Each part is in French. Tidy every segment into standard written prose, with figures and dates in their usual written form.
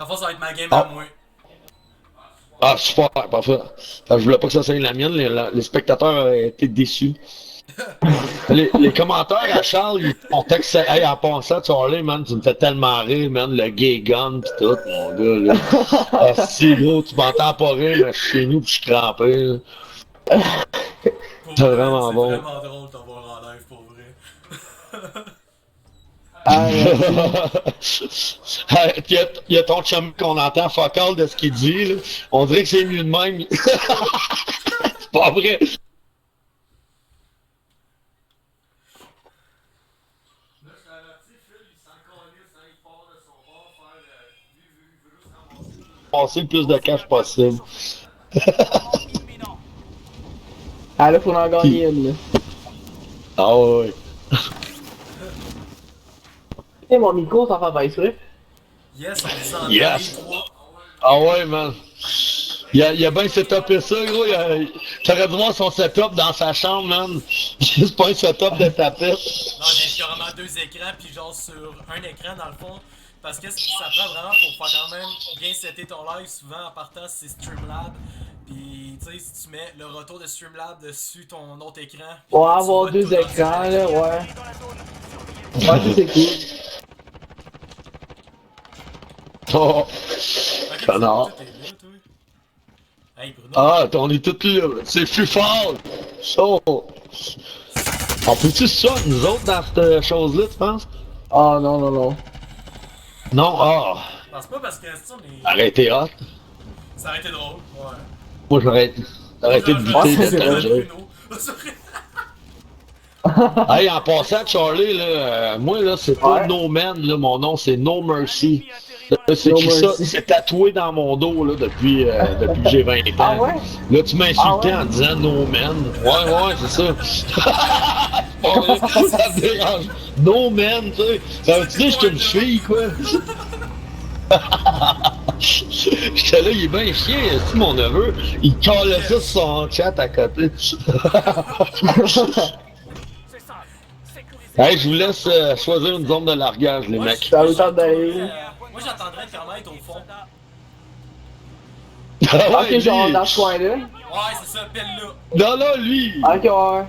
La fois, ça va être ma game à moi. Ah, super, parfait. Je voulais pas que ça soit la mienne, les spectateurs étaient déçus. Les commentaires à Charles, on texte, hey, en passant, tu vois, man, tu me fais tellement rire, man, le gay gun pis tout, mon gars, là. Ah, si, gros, tu m'entends pas rire, mais je suis chez nous pis je suis crampé, là. Pour C'est vrai, vraiment c'est bon. vraiment drôle de t'avoir en live, pour vrai. Ah, merci. Hey, pis y a ton chum qu'on entend fuck all de ce qu'il dit, là. On dirait que c'est mieux de même. C'est pas vrai. Passer le plus de cash possible. Ah, là, faut en gagner une, là. Ah ouais. Et mon micro, ça fait baisser. Yes, on est en Yes. 3. Ah ouais, man. Il a bien setupé ça, gros. T'aurais dû voir son setup dans sa chambre, man. C'est pas un setup de tapette. Non, j'ai carrément 2 écrans, puis genre sur un écran dans le fond. Parce que ça prend vraiment pour faire quand même bien setter ton live. Souvent en partant, c'est Streamlab. Puis tu sais, si tu mets le retour de Streamlab dessus ton autre écran. On va tu avoir vois deux tout dans écrans, le là, direct. ouais. Ouais, ça, c'est cool. Oh, Ok, connard. tout est là, toi. Hey Bruno. Ah, on est tous là. C'est plus fort. Chaud. On peut-tu ça, nous autres, dans cette chose-là, tu penses? Ah, non, non, non. Non, ah. Je pense pas parce que ça, mais. Arrêtez hot. Ça aurait été drôle. Ouais. Moi, j'aurais arrêté de buter Ouais, de c'est ta vrai. joke. Hey, en passant, Charlie, là, moi, là, c'est pas Ouais. No Man, là, mon nom, c'est No Mercy. Là, c'est No écrit ça, Mercy. c'est tatoué dans mon dos, là, depuis que j'ai 20 ans. Ah ouais? Là, tu m'insultais Ah ouais? en disant No Man. Ouais, c'est ça. Bon, ça me dérange. No Man, tu sais. Ça veut dire que j'étais une fille, quoi. J'étais là, il est bien chien, c'est mon neveu. Il calait ça sur son chat à côté. Hey, je vous laisse choisir une zone de largage, les mecs. Ça vous tente d'aller où? Moi, j'attendrais quand même être au fond. Ah ouais, Ok, genre lui. dans ce coin-là. Ouais, c'est ça, pile là. Non, là, lui. Ok, ouais.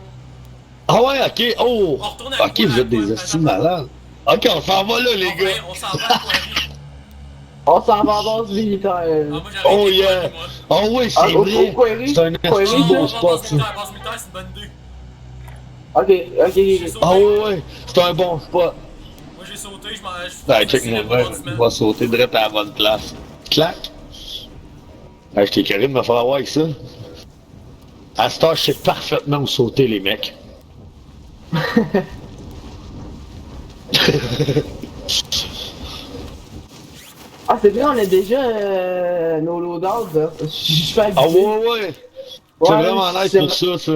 Ah ouais, ok. Oh. On retourne à Ok, vous êtes des estimes malades. Ok, on s'en va là, les gars. On s'en va à Poirier. On s'en va en base militaire. Ah, moi, j'avais Oh été yeah. Poirier, moi. Oh oui, Ah, c'est au vrai. Quarry? C'est un Quarry, esti beau ça? spot, ça. Base militaire, c'est une bonne idée. Ok. Ah ouais, c'est un bon spot. Moi, j'ai sauté, je m'en Ben, check mon verre, il va sauter direct à la bonne place. Clac. Ben, j'étais curieux de me faire avoir avec ça. À ce temps, je sais parfaitement où sauter, les mecs. Ah, c'est vrai, on a déjà nos loadouts, là. Je suis pas Ah habitué. ouais. C'est Ouais, vraiment nice c'est- pour ça.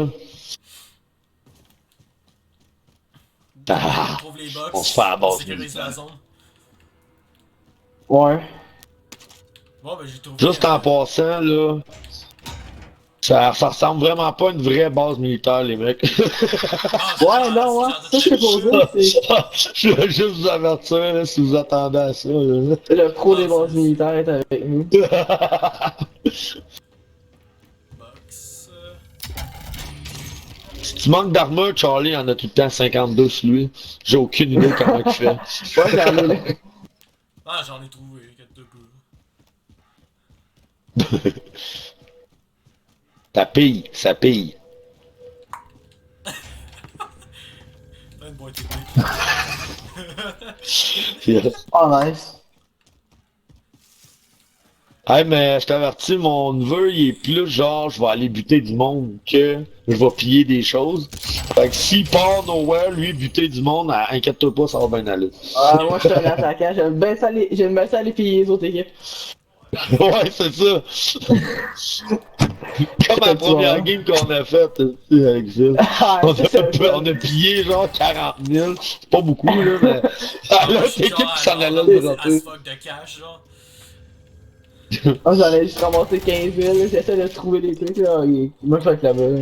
On trouve les box. On se fait à la base On sécurise la zone. Ouais. Bon, ben, j'ai trouvé. Juste en passant, là, ça ressemble vraiment pas à une vraie base militaire, les mecs. Ouais, non, ouais. Ça, c'est pour dire, c'est Je veux juste vous avertir, là, si vous attendez à ça. Là. le pro des bases militaires est avec nous. Box. Si tu manques d'armure, Charlie en a tout le temps 52 sur lui. J'ai aucune idée comment il fait. Ouais, j'en ai là. Ah, j'en ai trouvé, inquiète-toi pas. Ça pille. Plein de boîtes Yes. Oh, nice. Hey, mais je t'avertis, mon neveu, il est plus genre, je vais aller buter du monde que je vais piller des choses. Fait que s'il part nowhere, lui, buter du monde, inquiète-toi pas, ça va bien aller. Ah, moi, je suis un attaquant. J'aime bien ça aller piller les autres équipes. Ouais, c'est ça. Comme la première game qu'on a faite avec Gilles. Ah, On a pillé genre 40 000. C'est pas beaucoup, là, mais. Ah, là, c'est l'équipe qui s'en allait le dropper. as fuck de cash, genre. Ah, j'en ai juste ramassé 15 000, là, j'essaie de trouver des trucs, là. Moi, je vais être là-bas, là.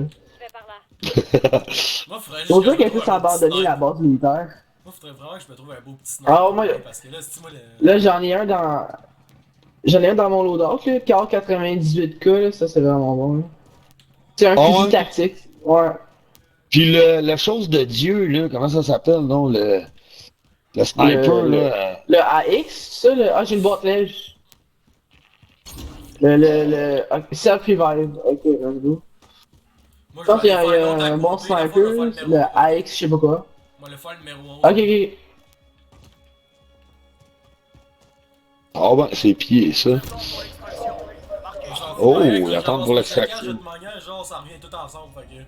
Moi, faudrait juste. Pour que dire je qu'elle trouve puisse un beau petit abandonner la snipe. base militaire. Moi, faudrait vraiment que je me trouve un beau petit snipe. Ah, moi- Parce que là, si moi, le. Là, j'en ai un dans. J'en ai un dans mon loadout, là, Car 98K, là, ça c'est vraiment bon. Là. C'est un fusil ouais? tactique. Ouais. Puis la chose de Dieu, là, comment ça s'appelle, non? Le sniper, là. Le AX, ça, le. Ah, j'ai une boîte neige. Self-revive. Ok, let's go. Moi, Je pense qu'il y a, aller faire l'autre à un bon côté, dans le fond, je vais sniper, faire le numéro 1. AX, je sais pas quoi. Moi, le faire le numéro 11. Ok, ok. Ah ben, c'est pied, ça. Oh, il attend pour l'extraction. Genre, ça revient tout ensemble, fait que...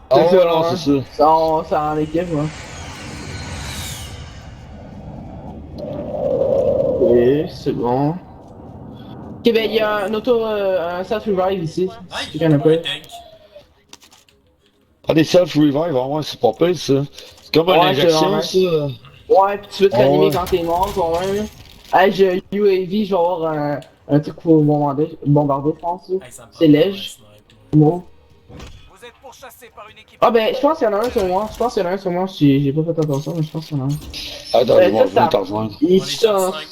Ah ouais, ça, non, hein. c'est ça. Ça en équipe, ouais. Ok, c'est bon. Ok, ben il y a un self-revive ici. Ah, Si il tu connais un pas. tank. Ah, des self-revive, ah ouais, c'est pas pire, ça. C'est comme une Ouais, c'est injection, vraiment. ça. Ouais, pis tu veux te Ah réanimer ouais. quand t'es mort, quand même. Hey, j'ai un UAV, je vais avoir un truc pour bombarder, je pense. Là. Hey, ça me prend C'est vraiment un lège. snipe, moi. Bon. Vous êtes pourchassé par une équipe. Ah ben, je pense qu'il y en a un sur moi. Je pense qu'il y en a un sur moi. J'ai pas fait attention, mais je pense qu'il y en a un. Attends, je vais Ça, te rejoindre. il On est sur ça. 5.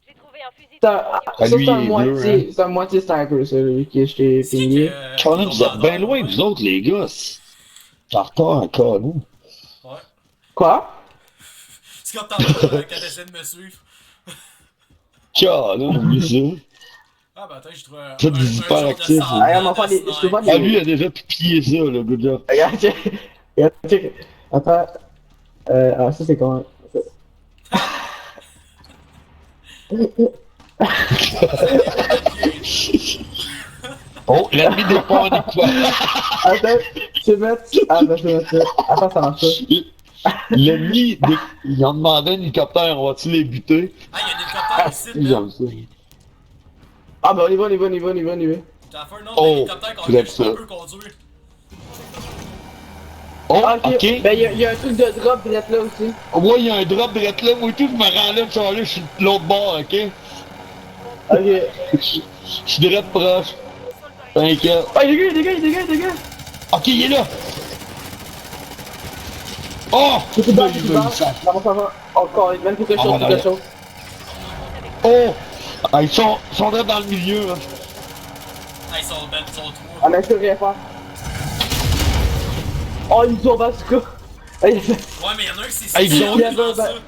J'ai trouvé un fusil Ça, de Ah, lui, c'est un il est bleu, moitié. C'est un moitié sniper, ça, lui, que je t'ai C'est qui pingé. que... Colin, vous êtes bien loin, vous autres, les gars. T'es en retard encore, nous. Ouais. Quoi? C'est quand quand t'essaies de me suivre. Colin, oublie ça. Ah bah attends, j'ai trouvé Faites des hyperactifs, genre de Ah, on semblant va faire de des. Je peux snipe. faire Ah, des. lui, il a déjà piqué ça, le good job. Regarde, check. Regarde, check. Attends. Ah, ça c'est comment? Oh, l'ennemi dépend de quoi? Attends, je vais mettre. Ah, ben, je vais mettre ça. Attends, ça marche pas. L'ennemi, ils ont demandé un hélicoptère, on va-tu les buter? Ah, il y a des hélicoptères ici, Oui, là. j'aime ça. Ah, ben, on y va, on y va, on y va, on y va, on y va. T'as fait un autre Oh, hélicoptère qu'on j'aime juste ça. un peu conduire. Oh, Ah, ok. Ben, il y a un truc de drop direct là aussi. Moi, il y a un drop direct là, moi et tout, je me renlève, je suis là, je suis de l'autre bord, ok? Ok. Je suis direct proche. T'inquiète. Oh, il est gars. Ok, il est là! Oh! J'ai plus de balles, j'ai Il plus de va, balles. il sac. Non, ça va. Encore, même quelque Ah, chose, voilà. quelque chose. Oh! Ah, ils sont là dans le milieu, hein. Ah, ils sont trois. Ah, mais je peux rien faire. Oh, ils ont bazooka. Ah, il y avait- Ouais, mais y'en a un qui s'est Ah, ils suicidé ont- en il y avait faisant un ça. ba-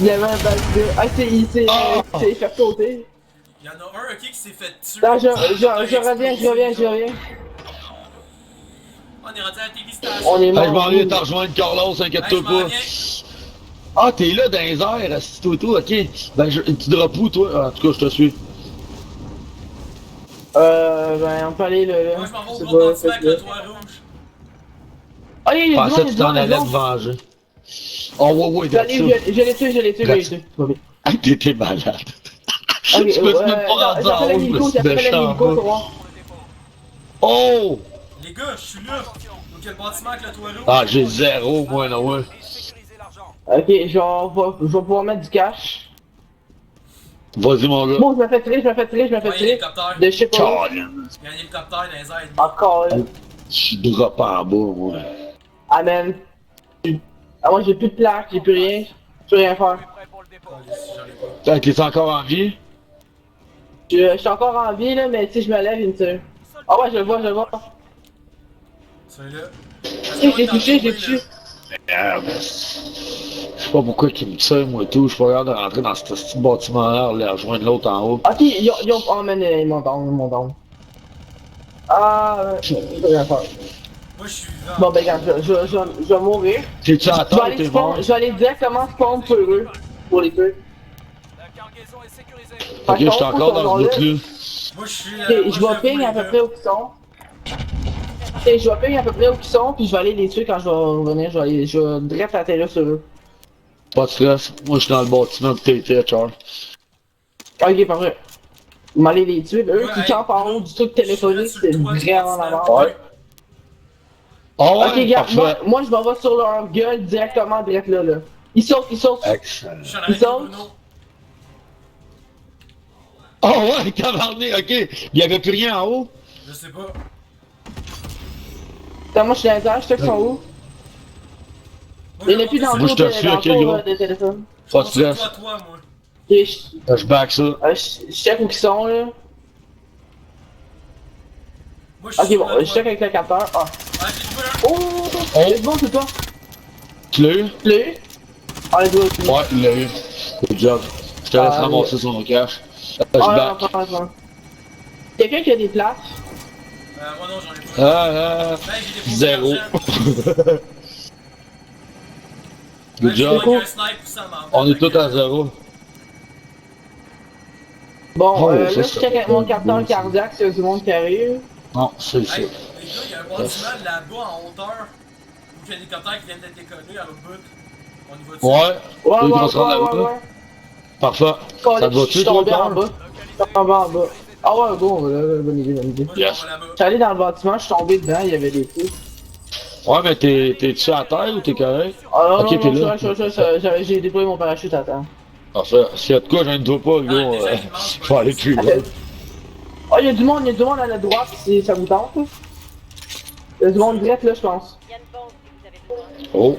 il y avait un bazooka. Ah, il s'est fait sauter. Il y en a un, ok, qui s'est fait tuer. Non, je Explosé. reviens. On est rendu à la TV station. On est Hey, je m'en mort. viens te rejoindre, Carlos, Hey, je inquiète-toi m'en pas. viens. Ah, t'es là dans les airs, assis-toi, tout, ok. Ben, tu drops où, toi? Ah, en tout cas, je te suis. Ben, on peut aller là. Moi, je m'en vais au C'est gros pas- bâtiment avec c'est le pas- toit rouge. Ah, il y Je a du pensais monde, que il tu y a t'en du allais te monde. venger. Oh, ouais, Je l'ai tué. Tout va bien. Ah, t'étais malade. Ok, Je me suis même pas rendu en j'appelle haut, je me suis j'appelle déchiré en l'hélico bas. sur moi. Oh! Les gars, je suis là. Donc, il y a le bâtiment avec le toit rouge. Ah, j'ai zéro, moi, là, ouais. Et sécuriser l'argent. Ok, je vais pouvoir mettre du cash. Vas-y, mon gars. Bon, je me fais tirer. Ouais, il y a un hélicoptère. De je sais pas où. Colin. Il y a un hélicoptère dans les airs. Encore. Je suis droppé en bas, moi. Ah, man. Ah, moi, j'ai plus de plaque, j'ai plus rien. Je peux rien faire. Prêt pour le dépôt. J'en ai pas. T'es encore en vie? Je suis encore en vie, là, mais si je me lève, il me tire. Ah, ouais, je le vois. Celui-là. Je l'ai touché. Merde. Je sais pas pourquoi ils me tirent, moi, et tout. Je suis pas capable de rentrer dans ce petit bâtiment-là, aller rejoindre l'autre en haut. Ok, ils ont. Oh, man, ils m'ont down. Ah, je peux rien faire. Moi, je suis vivant. Bon, ben, regarde, je vais mourir. T'es-tu à Je vais terre ou aller t'es spawn, mort? je vais aller directement spawn sur eux. Pour les tuer. La cargaison est sécurisée. Ok, je suis encore dans ce bout-là. Moi, je suis. Ok, je vais ping à peu près où ils sont. Ok, je vais ping à peu près où ils sont, puis je vais aller les tuer quand je vais revenir. Je vais direct atterrir sur eux. Pas de stress. Moi, je suis dans le bâtiment que t'étais, Charles. Ok, parfait. Vous m'allez les tuer. Eux Ouais, qui hey, campent en haut du truc téléphonique, c'est vraiment la mort. Ouais. Ah ouais, Ok, regarde, parfait. moi je m'en vais sur leur gueule directement, direct là. Ils sautent. Excellent. Je suis en Ils arrière sont- de Bruno. Oh ouais, tabarnak, ok. Il y avait plus rien en haut. Je sais pas. Attends, moi je suis dans les airs, je sais qu'ils sont où. Moi, Il n'y en a plus dans Moi, je te le suis, tour ok, gros. de téléphone. Pas de Toi, stress. moi. Je back ça. Je check où ils sont là. Moi, je suis Ok, bon, je check avec le capteur. Ah. Ah, j'ai trouvé un. Oh! C'est bon, c'est toi. Tu l'as eu? Tu l'as eu? Ah, let's go. Ouais, il l'a eu. Good job. Je te laisse Ah, ramasser son cash. Je Ah, back. non. Quelqu'un qui a des plaques? Moi non, j'en ai pas. Ben, j'ai déposé Zéro. l'argent. Good job. J'ai un snipe, ça m'en On est tous à zéro. Bon, Oh, là, ça, je check avec mon capteur cardiaque s'il y a du monde qui arrive. Non, c'est ça. Hey, les gars, il y a un bâtiment là-bas en hauteur où il y a des hélicoptères qui viennent d'être décollés à l'autre bout. On y va dessus. Ouais. Ouais, Eux, ils vont ouais, se rendre là-haut, là. ouais. Parfait. Ça te Je va-tu, suis toi, tombé en Carl? bas. Je suis tombé en bas. Ah ouais, bon, bonne idée, bonne idée. Moi, je Yes. m'en vais là-bas. Je suis allé dans le bâtiment, je suis tombé dedans, il y avait des trous. Ouais, mais t'es-tu à terre ou t'es correct? Ah non, Ok, non, t'es non, là. j'ai déployé mon parachute à terre. Parfait. S'il y a de quoi, je ne dois pas, Ah, gros. déjà, il mange, Je vais aller plus loin. Oh, il y a du monde à la droite si ça vous tente. Là. Il y a du monde direct là, je pense. Il y a une bombe si vous avez besoin. Oh.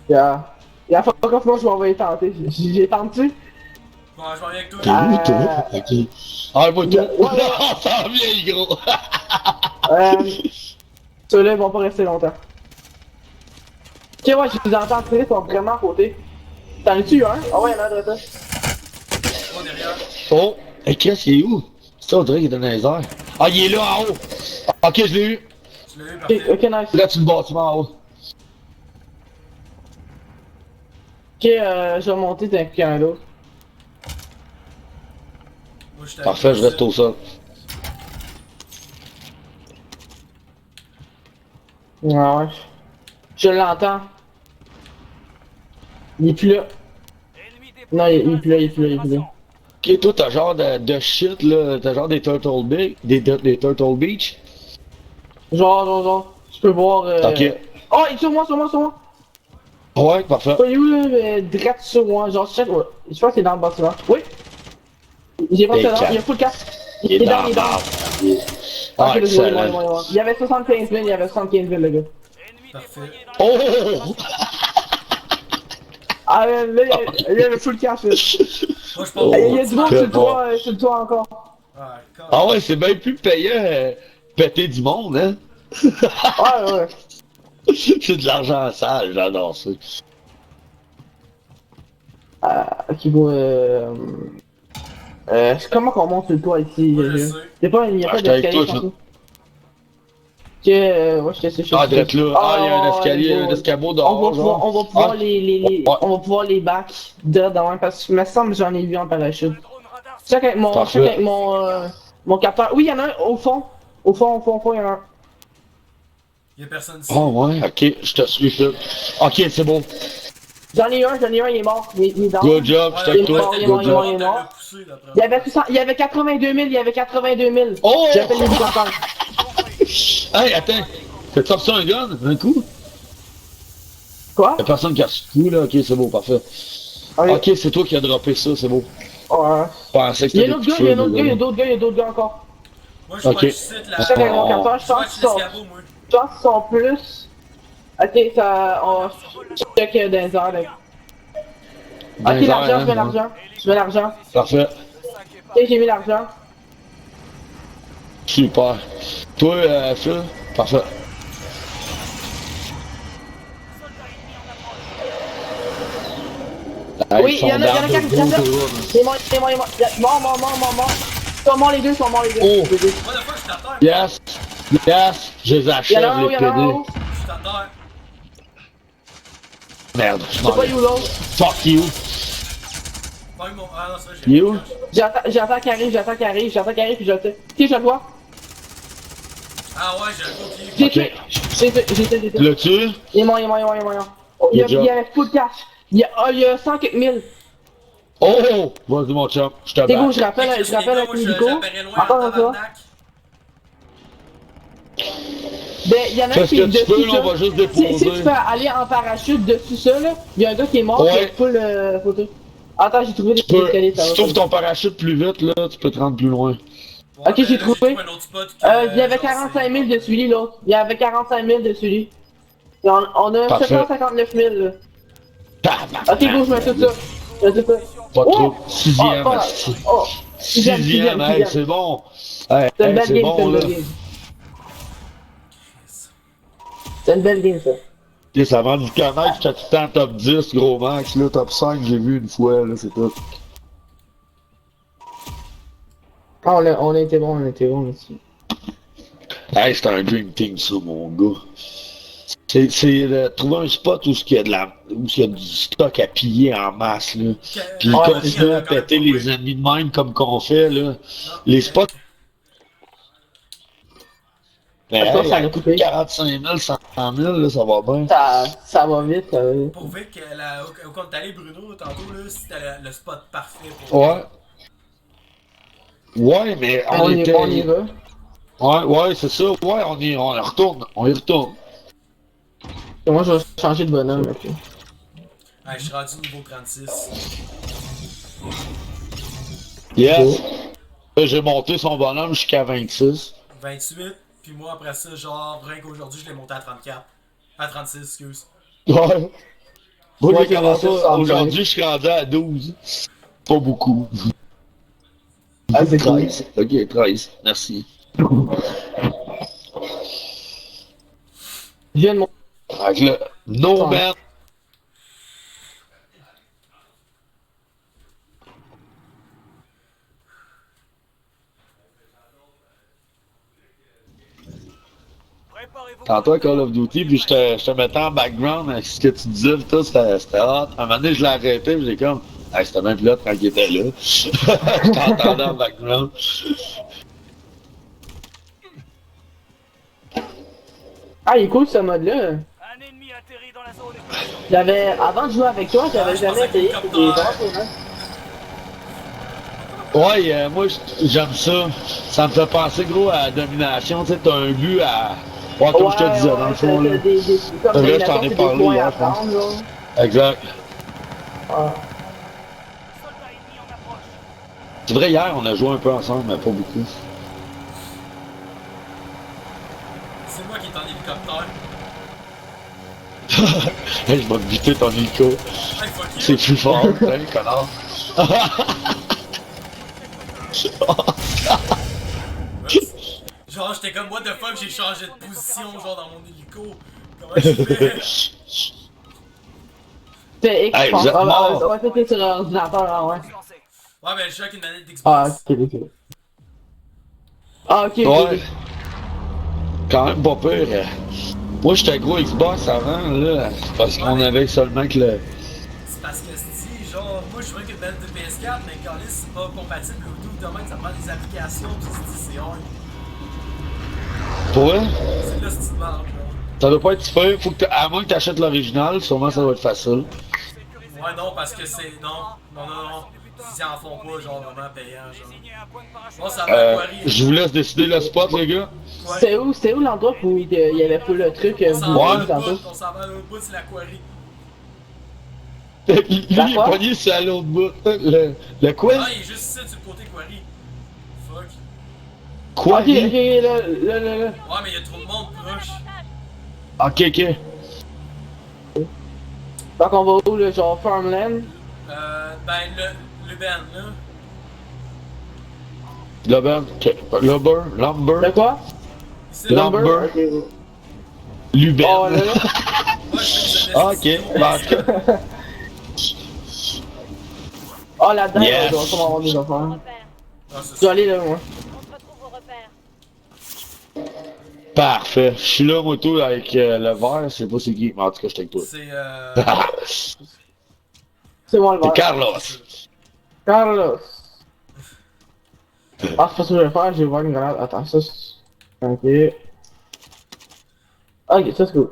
Ouais. Il y a fuck off, moi je m'en vais tenter. J'ai tenté. Bon, je m'en viens avec toi. T'es où, toi? Ok. Ah, moi, toi. Ouais, ouais. Non, ça vient, gros. Ceux-là ils vont pas rester longtemps. Ok, ouais, je les entends tirer, ils sont vraiment à côté. T'en as-tu un? Ah ouais, il y en a un de là. Moi, derrière. Oh. Hey, Chris, il est où? Ça, on dirait qu'il est dans les airs. Ah, il est là, en haut. Ok, je l'ai eu. Tu l'as eu, Ok, parfait. ok, nice. Là, tu me bâtiment en haut. Ok, je vais monter d'un coup un l'autre. Moi, je Parfait, je reste au sol. Ouais. Je l'entends. Il est plus là. Non, il est plus là, il est plus là, il est plus là. Ok, toi, t'as genre de shit, là. T'as genre des Turtle Beach. Des Turtle Beach. Genre. Je peux voir. Ok. Oh, il est sur moi. Ouais, parfait. Il est où là? Direct sur moi. Genre, je sais pas. Je pense qu'il est dans le bâtiment. Oui. J'ai pas ça là, il a full casque. Il est dans le dans. bar. Ah, Ah, c'est le joueur, excellent. il y avait 75 000, le gars. Parfait. Oh! Ah, là, il y avait full casque. Moi, je pense Oh. Il y a du monde c'est sur le bon. toit, encore. Ah, quand Ah ouais, c'est bien plus payant péter du monde, hein? Ouais. C'est de l'argent sale, j'adore ça. Ok, bon, comment qu'on monte sur le toit ici? Moi, je sais. Il y a Ah, pas j'étais avec d'escalier toi, partout. Ok, ouais, je te sais. Ah, d'être là. Ah, il y a un escalier, un escabeau dehors. On va pouvoir Ah. les Ouais. on va pouvoir les back dedans parce que il me semble que j'en ai vu en parachute. Check avec Parfait. mon capteur. Oui, il y en a un au fond. Au fond, il y en a un. Y'a personne ici. Oh ouais, ok, je te suis, Phil. Ok, c'est bon. J'en ai un, il est mort. Il est dans. Good job, je suis avec il est mort, toi. il est Good mort, job. il est mort. T'as le poussé, là, après. Il y avait 82 000, Oh! J'appelle l'hélicoptère. Hey, attends. T'as top ça un gun, un coup? Quoi? Y'a personne qui a ce coup, là. Ok, c'est beau, parfait. Ok, c'est toi qui as droppé ça, c'est beau. Ouais. Je pensais que Il y a c'était un autre des gars, coups de feu, il y a d'autres gars encore. Moi, je vois Ok. le site là. Check avec mon capteur, je Je vois pense que qu'ils sont. l'escabeau, moi. Je pense qu'ils sont plus. Ok, ça. On check dans les airs, là. Dans les Ok, l'argent, airs, je mets hein. l'argent. Je mets l'argent. Parfait. Ok, j'ai mis l'argent. Super. Toi, Phil? Parfait. Oui, il y en a qui arrivent, il y en a. C'est mort. Mort. Ils sont morts les deux, Oh. Les deux. Moi, la fois, je t'attends. Yes! Yes! Je les Il y en a achève, un, les il y en a un. PD. Je t'attends. Merde, je Je sais m'en pas vais. où l'autre. Fuck you! Pas eu mon. Ah non, c'est vrai, Il est où? J'attends qu'il arrive, puis je le fais. Ok, je le vois. Ah ouais, j'ai un gros pied. J'ai fait. L'as-tu? Il est mort. Oh, il Good job. y avait full cash. Il y a 100 000. Oh! Vas-y, mon chum, je te C'est bon, bats. je rappelle avec Nico. J'apparaît loin Encore en une fois. tabarnak. Ben, il y en a un Fais ce qui que est tu peux, dessus là, on va juste déposer. Si tu peux aller en parachute dessus ça, là, il y a un gars qui est mort, Ouais. qui a full photo. Attends, j'ai trouvé des Tu peux, escaliers, ça si va. tu ouvres ton parachute plus vite, là, tu peux te rendre plus loin. Ouais, Ok, ben, j'ai là, trouvé. un autre spot Il y avait genre, 45 000 dessus lui, l'autre. Il y avait 45 000 dessus lui. Et on a Parfait. 759 000, là. Tabarnak. Ok, go, je mets tout ça. Je mets tout ça. Pas Oh! trop. Sixième, pas- asti. oh, Sixième, hey, c'est bon. Hey, C'est une belle c'est game, bon, c'est une là. belle game. C'est une belle game, ça. Ok, ça va du connaître, j'étais tout le temps top 10, gros max, là, top 5, j'ai vu une fois, là, c'est tout. Ah, on a été bon là-dessus. Hey, c'est un dream team, ça, mon gars. C'est de trouver un spot où il y a où il y a du stock à piller en masse, là. Puis Ouais, continuer à péter les ennemis de même comme qu'on fait, là. Les spots. Mais Je pense que ça hey, l'a coupé. 45 000, 100 000, là, ça va bien. Ça va vite, ça va vite. Pour Vic, au compte allé Bruno, tantôt, là, c'était le spot parfait pour. Ouais. Ouais, mais On y va. Ouais, c'est ça. Ouais, on y retourne. On y retourne. Et moi, je vais changer de bonhomme, là. Ah, je suis rendu niveau 36. Yes. Là, j'ai monté son bonhomme jusqu'à 26. 28, puis moi après ça, genre, rien qu'aujourd'hui, je l'ai monté à 34. À 36, excuse. Ouais. Moi, Ouais, j'ai commencé c'est bon, aujourd'hui, je suis rendu à 12. Pas beaucoup. Ah, c'est cool. 13. Ok, 13. Merci. Je viens de monter. Fait que là, no man. Préparez-vous. Tantôt à Call of Duty, puis je te mettais en background avec ce que tu disais, pis tout, c'était hot. À un moment donné, je l'ai arrêté, pis j'ai comme, hey, c'était même plus là quand il était là. Je t'entendais en background. Ah, il est cool ce mode-là. Un ennemi atterri dans la zone. Avant de jouer avec toi, j'avais je jamais pensais que essayé. le C'était copter. vraiment cool, hein. Ouais, moi, j'aime ça. Ça me fait penser, gros, à la domination. Tu sais, t'as un but à. Ouais, comme je te disais, dans le fond, là. Comme Vrai, je domination, t'en ai c'est parlé des points hier, à je pense. prendre, là. Exact. Ah. Soldat ennemi en approche. C'est vrai, hier, on a joué un peu ensemble, mais pas beaucoup. C'est moi qui est en hélicoptère. Hey, je vais te buter ton hélico. Hey, fuck you! C'est plus fort, hein, connard. Genre, j'étais comme, what the fuck, j'ai changé de position, genre, dans mon hélico. Comment je fais? C'est X, Hey, je pense. vous êtes mort. Ouais, c'était sur l'ordinateur, ah ouais. Se lancer. Ouais, mais je joue avec une manette Ah, d'Xbox. ok. Ah, ok, Ouais. ok. Quand même pas pire. Moi, j'étais gros Xbox avant, là. Parce qu'on avait seulement que le. C'est parce que, si, genre, moi, je joue avec une manette de PS4, mais quand c'est pas compatible Bluetooth, demain, ça prend des applications, pis c'est hard. Pour vrai? C'est là, c'est une merde, genre. Ça doit pas être super. Faut que à moins que t'achètes l'original, sûrement ça va être facile. Sécurisez. Ouais, non, parce que c'est. Non. Ils en font pas, genre, vraiment payant, genre. Désignez un point de parachute. Bon, ça va, Quarry. Je vous laisse décider le spot, les gars. C'était où l'endroit où il y avait pas le truc On s'en va à vous l'autre tantôt? bout, on s'en va à l'autre bout, c'est la Quarry. Lui, il est quoi? pogné sur à l'autre bout. Le quoi? Ah, il est juste ici, du côté Quarry. Fuck. Quoi? Ok, ok, là. Ouais, mais il y a trop de monde proche. Ok, ok. Donc on va où, là, genre Farmland? Ben, le Ben, là. Lumber. De quoi? Ici, Lumber. Ok. Luben. Oh là là. Moi, je fais Ah, ok. Ben, en tout cas, Oh là-dedans, Yes. on doit sûrement avoir des affaires. Repère. Ah, c'est Je vais ça. aller là, moi. On se retrouve au repère. parfait. Je suis là, moto, avec le vert. Je sais pas c'est qui, mais en tout cas, je suis avec toi. C'est C'est moi le C'est vert. Carlos. Carlos. Ah, c'est pas ça que je vais faire, je vais voir une grenade. Attends, ça c'est. Ok. Ok, ça c'est cool.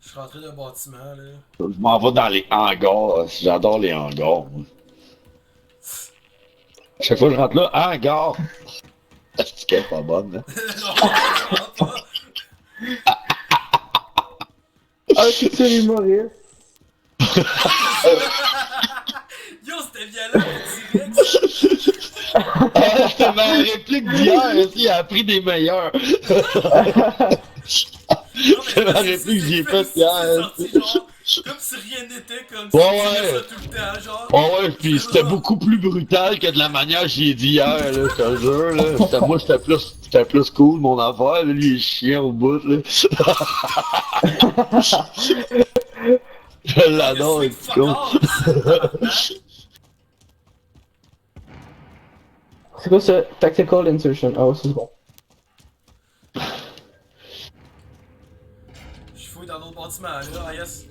Je suis rentré d'un bâtiment, là. Je m'en vais dans les hangars. J'adore les hangars, moi. Chaque fois que je rentre là, hangar. C'est qu'elle est pas bonne, hein? Non, vraiment pas. Ah, c'est humoriste. Yo, c'était violent, direct. Ah, c'était ma réplique d'hier, aussi, il a appris des meilleurs. C'est la réplique que j'ai faite hier. Comme si rien n'était, comme Ouais, si tu ouais. ça tout le temps, genre. Oh ouais, pis c'était beaucoup plus brutal que de la manière que j'ai dit hier, là, je te jure, là. Moi, c'était plus cool, mon affaire, là. Lui, il est chiant au bout, là. Je l'adore, il est con. C'est quoi ça? Tactical insertion. Oh, c'est bon. Je fouille dans l'autre bâtiment, là, ah yes.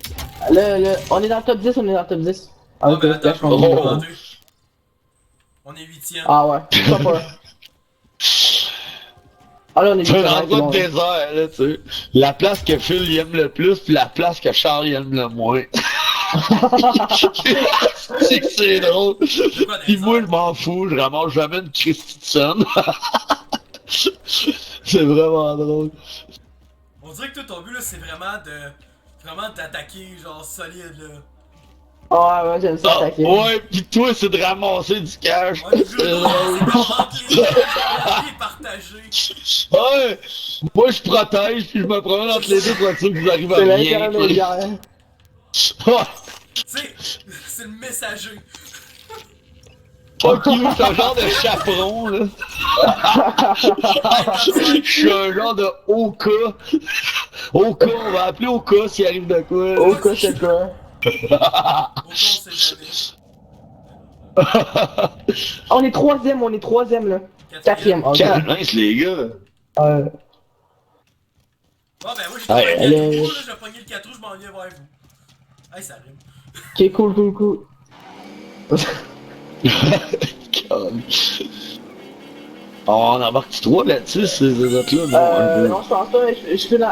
On est dans le top 10, on est dans le top 10. Ah, ok, ben attends, là, je vais comprends. demander. On est 8ème. Ah ouais, top 1. Ah là, on est C'est un 8ème, endroit de désert, là, tu sais. La place que Phil il aime le plus, pis la place que Charles il aime le moins. C'est que c'est drôle. Pis moi, je m'en fous, je ramasse jamais une Christensen. C'est vraiment drôle. On dirait que toi, ton but, là, c'est vraiment d'attaquer, genre, solide, là. Ah ouais, j'aime ça Ah, attaquer. ouais, pis toi, c'est de ramasser du cash. Ouais, c'est partagé. Ouais, moi, je protège, puis je me promène entre les deux pour être sûr que vous arrivez à C'est rien. l'intermédiaire. Ouais. Tu sais, c'est le messager. Fuck you, c'est un genre de chaperon, là. Je suis un genre de Oka. Oka, on va appeler Oka s'il arrive de quoi. Là. Au cas, c'est quoi? Autant on sait jamais. On est troisième là. Quatrième. Ok. Quel mince, les gars. Euh, Bon, ben moi, j'ai Ouais, pogné elle le est- 3, là, j'ai pogné le 4 roues, je m'en viens vers vous. Hey, ça rime. ok, cool. Oh, on embarque 3 là-dessus, ces autres-là. Non, je pense pas, mais je peux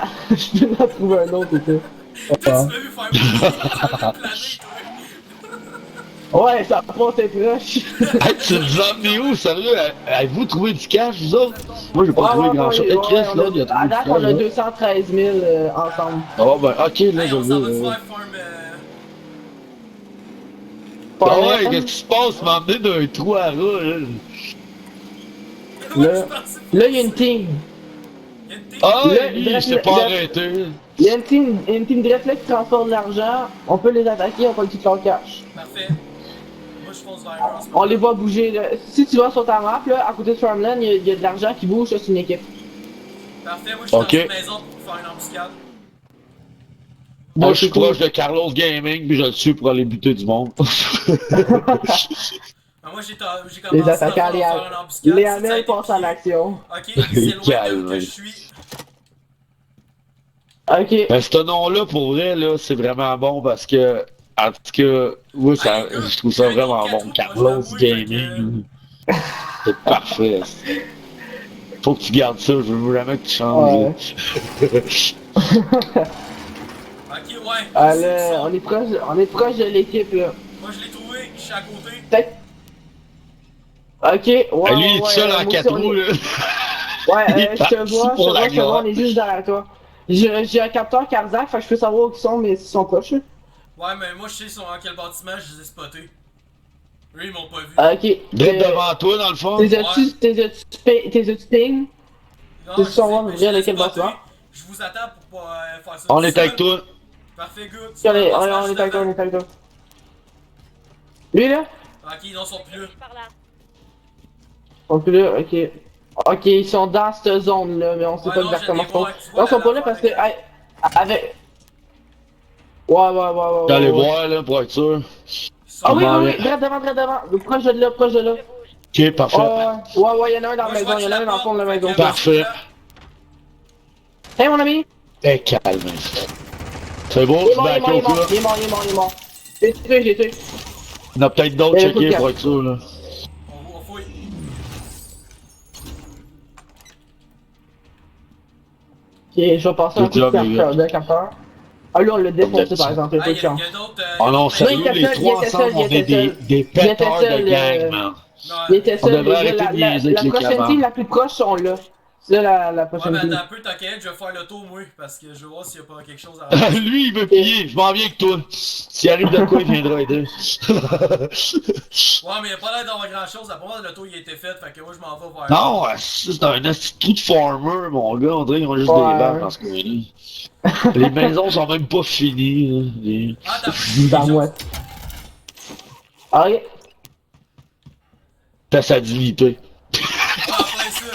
en trouver un autre, ok. Toi, tu m'as vu faire bouger, ça avait plané, toi. Ouais, ça passe, c'est proche. Hey, tu nous as emmené où, sérieux? Avez-vous trouvé du cash, vous autres? Moi, j'ai pas trouvé grand-chose. Hey, Chris, là, il a trouvé À du date, cash. on a là. 213 000 ensemble. Oh, ben, ok, là, Hey, je on s'en va veux. te faire farm. Ah ouais, qu'est-ce qui se passe? M'emmener d'un trou à rat, là. Là, il y a une team. Ah, Là, lui, il direct, s'est pas là- arrêté. Il y a une team direct là qui transporte de l'argent. On peut les attaquer, on peut tout leur cash. Parfait. Moi, je fonce vers eux en ce On moment. les voit bouger. Là. Si tu vas sur ta map, là, à côté de Farmland, il y a de l'argent qui bouge, ça, c'est une équipe. Parfait, moi, je suis Ok. dans une maison pour faire une embuscade. Moi, je suis c'est cool. proche de Carlos Gaming, puis je le suis pour aller buter du monde. Ah, moi, j'ai Les commencé à attaquants, faire une embuscade. les ça a Amel été passent à pied. l'action. Ok, c'est loin Calme. d'où que je suis. Ok. Ben, ce nom-là, pour vrai, là, c'est vraiment bon parce que, en tout cas, oui, ça, Allez, gars, je trouve ça j'ai un autre vraiment quatre bon. roues, Carlos moi, je l'avoue, Gaming, c'est parfait. Faut que tu gardes ça, je veux vraiment que tu changes. Ouais. Ok, ouais. Ah, c'est là, ça. on est proche de l'équipe là. Moi, je l'ai trouvé, je suis à côté. Peut-être. Ok, ouais. Ah, lui, il est ouais, seul en moi aussi, 4 on est- roues, là. Ouais, Il est je te parti vois, pour la gloire. on est juste derrière toi. J'ai un capteur cardiaque, fait que je peux savoir où ils sont, mais s'ils sont proches. Ouais, mais moi, je sais ils sont dans quel bâtiment, je les ai spotés. Eux, ils m'ont pas vu. Ok. Direct devant toi, dans le fond. T'es as-tu ping? Non, t'es je sûr, sais, on va mais ouvrir je les ai lequel spotés. bâtiment? Je vous attends pour pas faire ça. On tout est avec seul. toi. Parfait, good. On est avec toi. Lui là? Ok, ils n'en sont plus là. Par là. Donc là, ok. Ok, ils sont dans cette zone là, mais on sait Ouais, pas non, exactement je ce les qu'on. vois, tu vois, Non, ils sont pas là la parce que. fin Hey, avec. Ouais. J'allais voir, là, pour être sûr. Ils sont Ah oui, Ah, oui, ouais. oui, direct devant. Proche de là. Je bouge. Ok, parfait. Ouais, y'en a un dans la Moi, je maison, vois y'en a un dans le fond de la maison. Parfait. Hey mon ami! Eh, calme. C'est beau, Il est tu mort, vas au cas. il est mort. J'ai tué. Il y en a peut-être d'autres Il y a checkés beaucoup de pour être sûr, là. On fouille. Ok, je vais passer un Good coup de job, les gars. capteur. Ah lui on l'a défoncé par exemple, il y a Ah, peu il de y a chance. d'autres. Oh non, Non, sérieux, il était les seul, trois il était ensemble, seul, on il est était seul. des pétards seul, de gang, man. Non, Il était On seul, devrait arrêter de la niaiser avec les prochaine camarades. team la plus proche sont là. C'est la Ouais, prochaine mais team. attends un peu, t'inquiète, je vais faire le tour, moi, parce que je veux voir s'il y a pas quelque chose à ramasser. Lui, il veut piller, je m'en viens avec toi. S'il arrive de quoi, il viendra aider. Ouais, mais il a pas l'air d'avoir grand chose. À part le tour, il a été fait, fait que moi, je m'en vais vers. Non, c'est un petit trou de farmer, mon gars. On dirait qu'ils ont juste des Ouais. vaches dans ce coin-là. Les maisons sont même pas finies. Là. Ah, t'as plus Dans quelque moi. chose. Ok. T'as sa dignité. Ah, plein ça.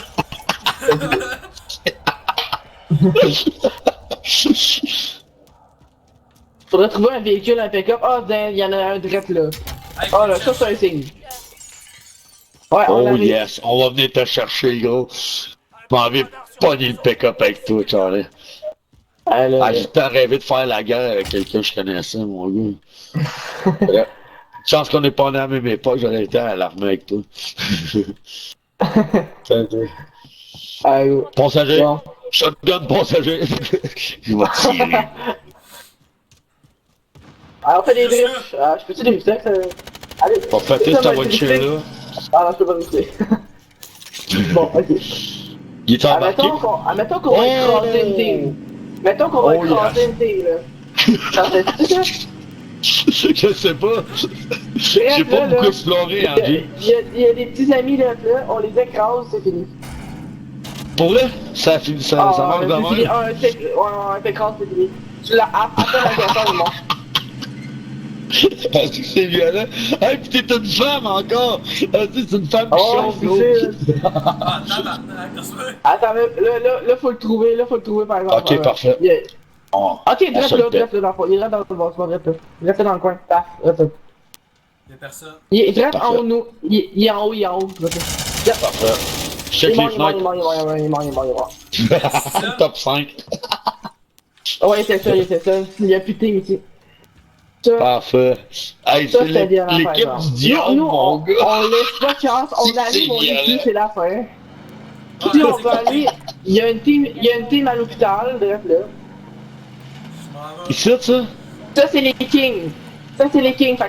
Faudrait trouver un véhicule, un pick-up. Ah, il y en a un direct là. Hey, Ah, là, ça, c'est un signe. Ouais, on Oh arrive. yes, on va venir te chercher, gros. Je m'en vais pogner le pick-up avec toi, Charlie. Ah, là, Ah, j'ai tant rêvé de faire la guerre avec quelqu'un que je connaissais, mon gars. Ouais. Chance qu'on n'est pas né à la même époque, j'aurais été à l'armée avec toi. Ah, oui. Passager. Bon. Shotgun passager. Je vais tirer. Ah, on fait des Juste drifts. Ah, je peux-tu drifter? Allez. On va péter Ça ta va voiture drifter. là. Ah, non, je peux pas drifter. Bon, ok. Il est embarqué. Admettons qu'on va écraser une team. Mettons qu'on va Oh, écraser yes. une team, là. Ça fait ça? Je sais pas. J'ai Bref, pas là, beaucoup là, exploré, Andy. il y a des petits amis là, on les écrase, c'est fini. Pour vrai, ça marche de c'est fini. même. Un t'écrase, c'est fini. Tu l'as après l'agression, il mort. Parce que c'est violent. Hey, pis t'es une femme encore! Ah, c'est une femme qui Oh, chante, c'est gros. Ah, tabarnak, qu'est-ce que c'est? Attends, mais là, faut le trouver, par exemple. Ok, parfait. Ok, On dresse se le là, pète. dans le fond. Il reste dans le bâtiment, dresse là. Reste dans le coin, paf, reste là. Y'a personne. Il reste Parfait. en haut de nous. Il est en haut, dresse là. Parfait. Je Il check est les mort. fenêtres. Top 5. Ouais, c'est ça, il y a plus de team ici. Ça, Parfait. Hey, ça c'est c'est bien la l'équipe du diable, nous, mon gars. on laisse pas de chance, on C'est arrive, on est violent. dessus, c'est la fin. Ah, Si on c'est va quoi? aller, il y a une team à l'hôpital, bref là. Je m'en vais. Ici, ça? Ça c'est les kings. Fait que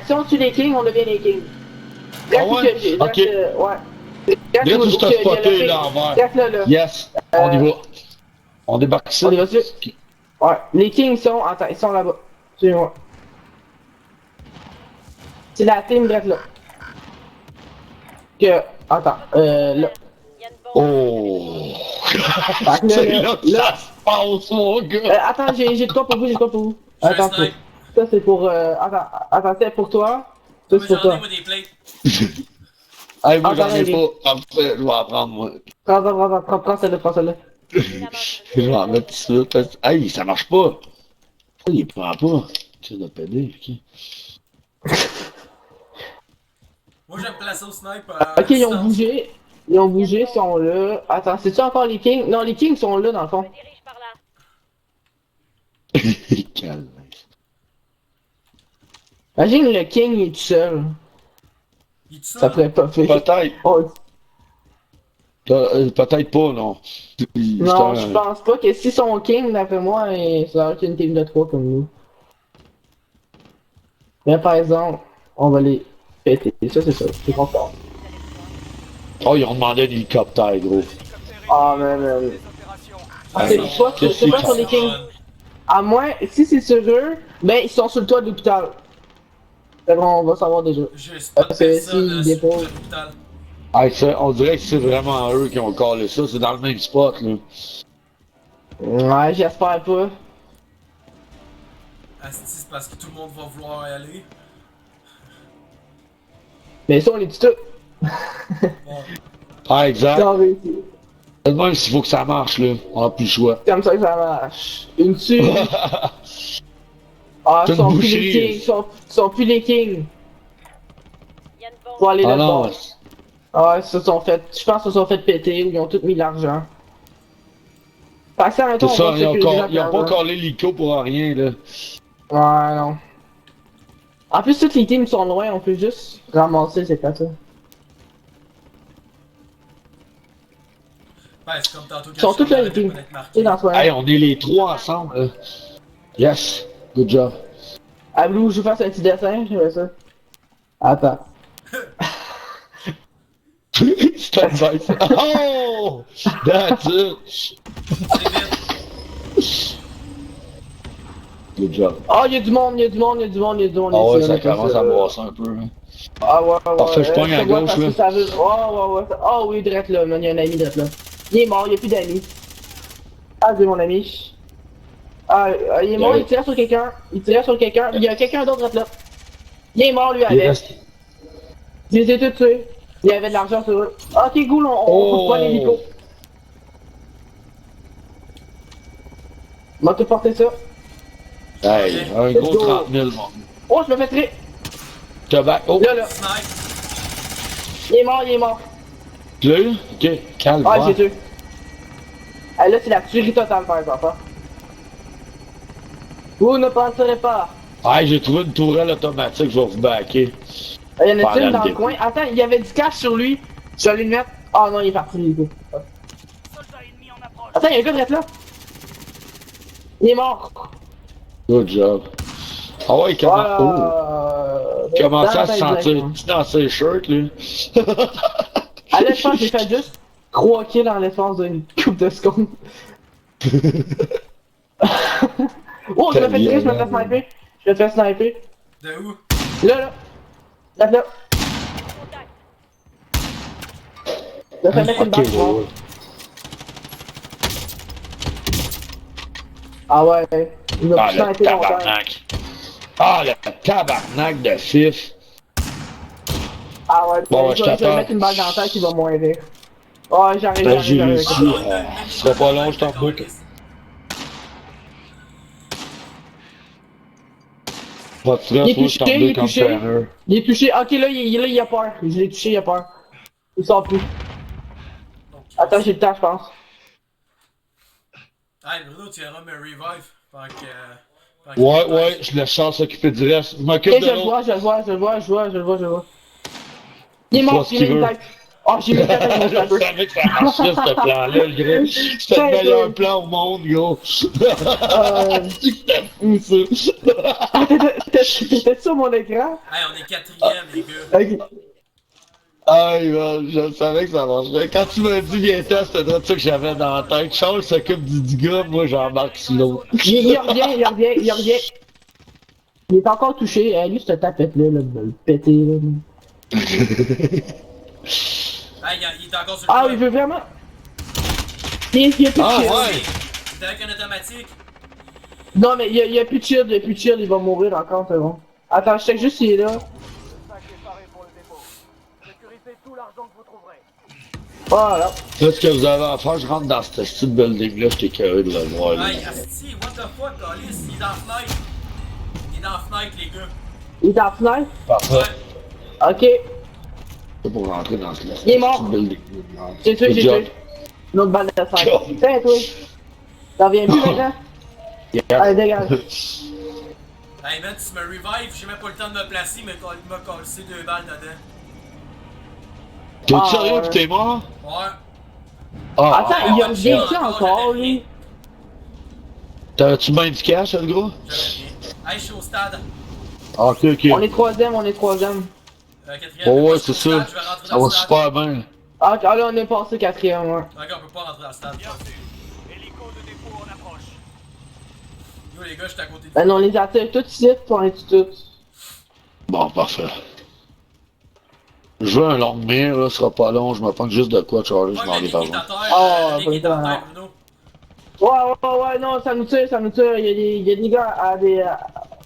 si on tue les kings, on devient les kings. Ah ouais? Ok. Ouais. Viens tout ce spoté là en vert. Reste là. Yes, on y va. On débarque ici. On y va dessus. Ouais, les kings sont, attends, ils sont là-bas. Suivez-moi. C'est la team bref là. Attends, là. Il y a une bombe. Oh! Fait que C'est là, là que ça se passe, mon gars! attends, j'ai de quoi pour vous, Je suis un Attends, snipe. ça c'est pour, attends, c'est pour toi. Ça Mais c'est pour j'en ai, toi. moi, des plates. Hey, moi j'en ai Attendez. pas. Parfait, je vais en prendre, moi. Prends celle-là. Je vais en mettre ici. Hey, ça marche pas! Pourquoi il prend pas? Tu de pédé, ok. Moi, je vais me placer au snipe. Ok, ils ont bougé, ils sont là. Attends, c'est-tu encore les kings? Non, les kings sont là dans le Je fond. me dirige par là. Calme. Imagine le king il est tout seul. Il est Ça seul. ferait pas fait. Peut-être. Oh, Peut-être pas, non. non, je pense pas que si son king, d'après moi, ça va être une team de 3 comme nous. Mais par exemple, on va les péter. Ça, c'est ça. C'est content. Oh, ils ont demandé un hélicoptère, gros. Ah, man. C'est pas sur les kings. À moins, si c'est sur eux, ben ils sont sur le toit de l'hôpital. C'est bon, on va savoir déjà. Juste pas de Parce que personne s'ils sur déposent- l'hôpital. Hey, ça, on dirait que c'est vraiment eux qui ont collé ça. C'est dans le même spot, là. Ouais, j'espère pas. Asti, c'est parce que tout le monde va vouloir y aller. Mais ça, on les dit tout. Bon. Ah, exact. Ça, on réussit. Même s'il faut que ça marche, là. On n'a plus le choix. C'est comme ça que ça marche. Une tue. Ah, C'est ils sont une plus les boucherie. kings. Sont plus les kings. Il y a une bombe. Pour aller Ah là-dedans. non, Ah, ils se sont fait. Je pense qu'ils se sont fait péter ou ils ont tous mis l'argent. Fait que ça, c'est mettons, on ça, va ils ont, sécuriser ils ont pas l'argent. collé l'hélico pour rien, là. Ouais, non. En plus, toutes les teams sont loin, on peut juste ramasser ces plateaux. Ben, c'est comme tantôt quand Ils sont je tous là, suis les teams. peut-être marqué. C'est dans ce coin. Hey, on est les trois ensemble, là. Yes, good job. Ah, Blue, je vais faire un petit dessin, je fais ça. Attends. C'est Nice. Oh! That's it! C'est vite. Good job. Oh, y'a du monde, y'a du monde, y'a du monde, y'a du monde. Ah ouais, ici, ça on est pas commence sûr. à brasser un peu. Hein. Ah ouais, ouais. Parfait, je pogne à te vois gauche, parce que là. ça veut- Oh, ouais, ouais. Oh oui, drette là, man, y'a un ami drette là. Il est mort, y'a plus d'amis. Ah, c'est mon ami. Ah, il est mort, Ouais. il tirait sur quelqu'un. Il tirait sur quelqu'un. Il y a quelqu'un d'autre drette là. Il est mort, lui, Il avec. reste- Je les ai tous tués. Il y avait de l'argent sur eux. Ok, cool, on Oh. coupe pas l'hélico. On va te porter ça. Hey, un Let's gros go. 30 000, mon. Oh, je me fais tirer. Tabac. Oh, Là. Snipe. Il est mort, il est mort. tu l'as eu? Ok, calme. Ah, j'ai tué. Ah, là, c'est la tuerie totale, par exemple. Hein. Vous ne penserez pas. Hey, j'ai trouvé une tourelle automatique, je vais vous backer. Il y en a Pendant une le dans le début. coin. Attends, il y avait du cash sur lui. Je vais aller le mettre. Oh non, il est parti, l'hélico. Soldat ennemi en approche. Attends, il y a un gars de là. Il est mort. Good job. Ah ouais, Voilà. il commençait à se Dans la tête, sentir dans ses shirts, lui. Ah là, je pense que j'ai fait juste 3 kills en l'espace d'une coupe de secondes. Oh, je me fais tirer, je me fais sniper. Je me fais sniper. De où? Là. Là. Contact. Je me fais mettre une Ok, balle. ouais, mort. ouais. Ah ouais. Il m'a Ah, plus le sniper longtemps. tabarnak. Ah, le tabarnak de fif. Ah ouais, Bon, je je vais t'attends. mettre une balle dans la tête qui va moins rire. Ouais, j'arrive. Ben, j'ai réussi. Ah, Ce sera pas long, je t'en prie. Pas de stress, Il est moi, je t'en touché, deux il est comme touché. Tanner. Il est touché. Ok, là, il a peur. Je l'ai touché, il a peur. Il sort plus. Attends, j'ai le temps, je pense. Hey, Bruno, tu iras me revive. Pendant que. Ouais, je laisse Charles s'occuper du reste. Je m'occupe Ok, de je le l'autre. vois, je le vois, je le vois, je le vois, je le vois, je le vois. Il est Il mort, faut ce j'ai mis qu'il une veut. tête. Oh, j'ai mis une tête avec mon Je sniper. savais que ça marcherait, ce plan-là, le gros. C'était le meilleur plan au monde, gros. C'était fou, ça. Ah, t'étais sur mon écran? Hey, on est quatrième, les gars. Ok. Aïe, man, je savais que ça marcherait. Quand tu m'as dit viens-t'en, c'était ça que j'avais dans la tête. Charles s'occupe du gars, moi j'embarque sur l'autre. Il revient. Il est encore touché. Lui, cette tapette-là, là, de le péter, là. Hey, il est encore sur le Ah, toit. il veut vraiment. Il y a plus de Ah, shield. ouais. C'est avec un automatique. Non, mais il y a plus de shield, il va mourir encore, c'est bon. Attends, je check juste s'il est là. Le sac est paré pour le dépôt. Sécurisez tout l'argent que vous trouverez. Voilà. Là, ce que vous avez à faire, je rentre dans ce petit building-là, j'étais curieux de le voir. Là. Hey, Asti, what the fuck, Alice? Il est dans la fenêtre. Il est dans la fenêtre, les gars. Il est dans la fenêtre. Parfait. Ouais. Ok. C'est pour rentrer dans ce Il est mort. petit building. J'ai tué, Good j'ai job. tué. Une autre balle de God. 5. Tiens, toi. T'en viens plus maintenant? Yeah. Allez, dégage. Hey, man, tu me revive, j'ai même pas le temps de me placer, mais il m'a cassé 2 balles dedans. T'es Ah, sérieux ouais. que t'es mort? Ouais. Ah, Attends, il revient ici encore, lui. t'as-tu bien du cash, le gros? J'avais rien. Hey, je suis au stade. Ah, ok, ok. On est troisième. Quatrième. Oh, ouais, Je suis c'est au ça. stade, je vais rentrer Ça dans va le stade. super bien. Ah, là, on est passé quatrième, ouais. Ok, on peut pas rentrer dans le stade. Bien sûr. Hélico de dépôt en approche. Yo, les gars, j'étais à côté de Ben, on les attire tout de suite, on les tue tous. Bon, parfait. Je veux un long mire, là, ce sera pas long, je me prends juste de quoi, Charlie, je Ouais, m'en le vais Nick par est à là. terre. Ah, Le Nick est à pas terre, Bruno. Ouais, non, ça nous tire, ça nous tire. Il y a des gars à des.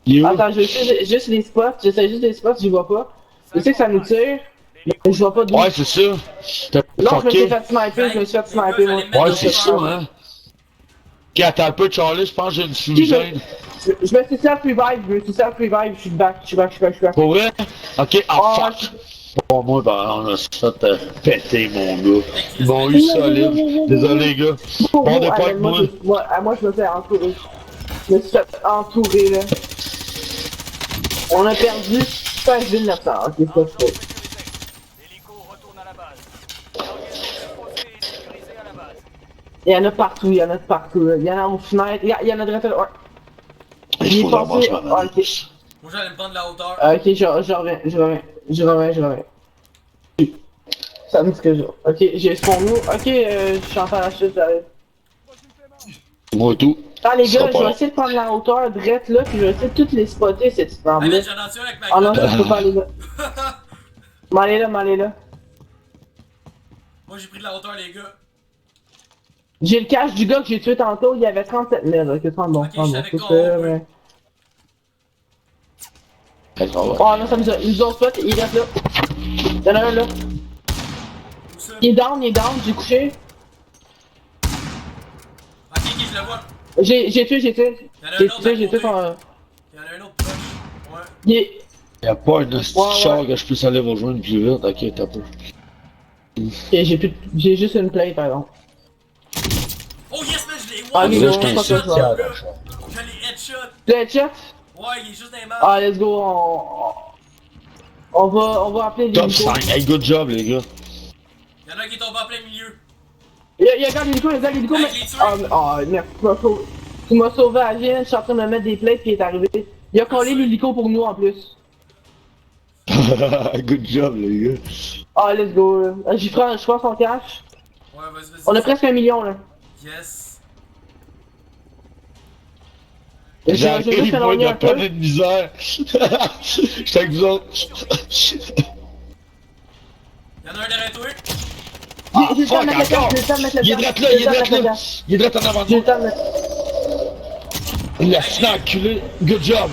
Il est où? Attends, je sais juste les spots, j'essaie juste les spots, j'y vois pas. Je sais que ça nous tire, mais je vois pas d'où. Ouais, c'est ça. T'as Non, je me suis fucké. fait sniper, je me suis fait sniper, moi. Ouais, c'est ça, hein. Ok, attends un peu, Charlie, je pense que j'ai une Qui fusée. Je me suis self-revive, je suis back. Pour vrai? Ok, ah Oh, fuck. Bon, moi, ben, on a se fait péter, mon gars. Ils m'ont eu solide. Désolé, les gars. On n'est pas de moi. Moi, je me fais entourer. Je me suis fait entourer, là. On a perdu 5900, ok, c'est pas faux. Hélico retourne à la base. L'organisation posée et sécurisée à la base. Il y en a partout, là. Il y en a aux fenêtres, il y en a de retour. Ouais. Il faut passé- vraiment ah, ok. Moi, j'allais me prendre la hauteur. Ok, je reviens. Ça me dit que je... Ok, j'ai spawn nous. Ok, je suis en train d'acheter, j'arrive. Moi tout. Ah les Ça gars, je part. vais essayer de prendre la hauteur drette là, puis je vais essayer de toutes les spotter, cette petite Allez, là. j'en ai tué avec ma Ah non, grenade. je peux pas aller là. M'aller là, m'aller là. Moi, j'ai pris de la hauteur, les gars. J'ai le cash du gars que j'ai tué tantôt, il y avait 37 000, ok, c'est bon, Ok, c'est bon, je savais c'est qu'on- sûr, mais... Oh non, ça ils nous ont spot, il reste là. Y'en a un là. Où ça? Il est down, j'ai couché. Ok, je le vois. J'ai tué. Y'en a un autre à J'ai tué côté. son... Y'en a un autre proche. Ouais. Il est... Y'a pas un petit Ouais, char ouais. que je puisse aller rejoindre plus vite. Ok, t'as peu. Ok, j'ai juste une play par exemple. Oh yes, man, je l'ai. Ah, Ouais, il j'ai est le bon, headshot, c'est pas mon ça. gars. Je l'ai headshot. Le headshot? Ouais, il est juste dans les mains. Ah, let's go, on va appeler les Top hélicos. 5. Hey, good job, les gars. Y'en a un qui est tombé en plein milieu. Il y a un gars l'hélico, mais... je l'ai tué. Ah, merde, tu m'as sauvé à vie, je suis en train de me mettre des plates puis il est arrivé. Il a collé l'hélico pour nous en plus. Good job, les gars. Ah, let's go, là. Je prends son cash. Ouais, vas-y. On a presque 1 million, là. Yes. J'ai juste J'arrive, moi, éloigné de un pas peu. de misère. J'étais avec vous autres. Y'en a un derrière toi. J'ai le temps de mettre le cash, j'ai le temps de mettre le Il est cash. drette là, il est drette là. Il est drette en avant de J'ai le moi. temps de mettre... Il a snack culé. Good job.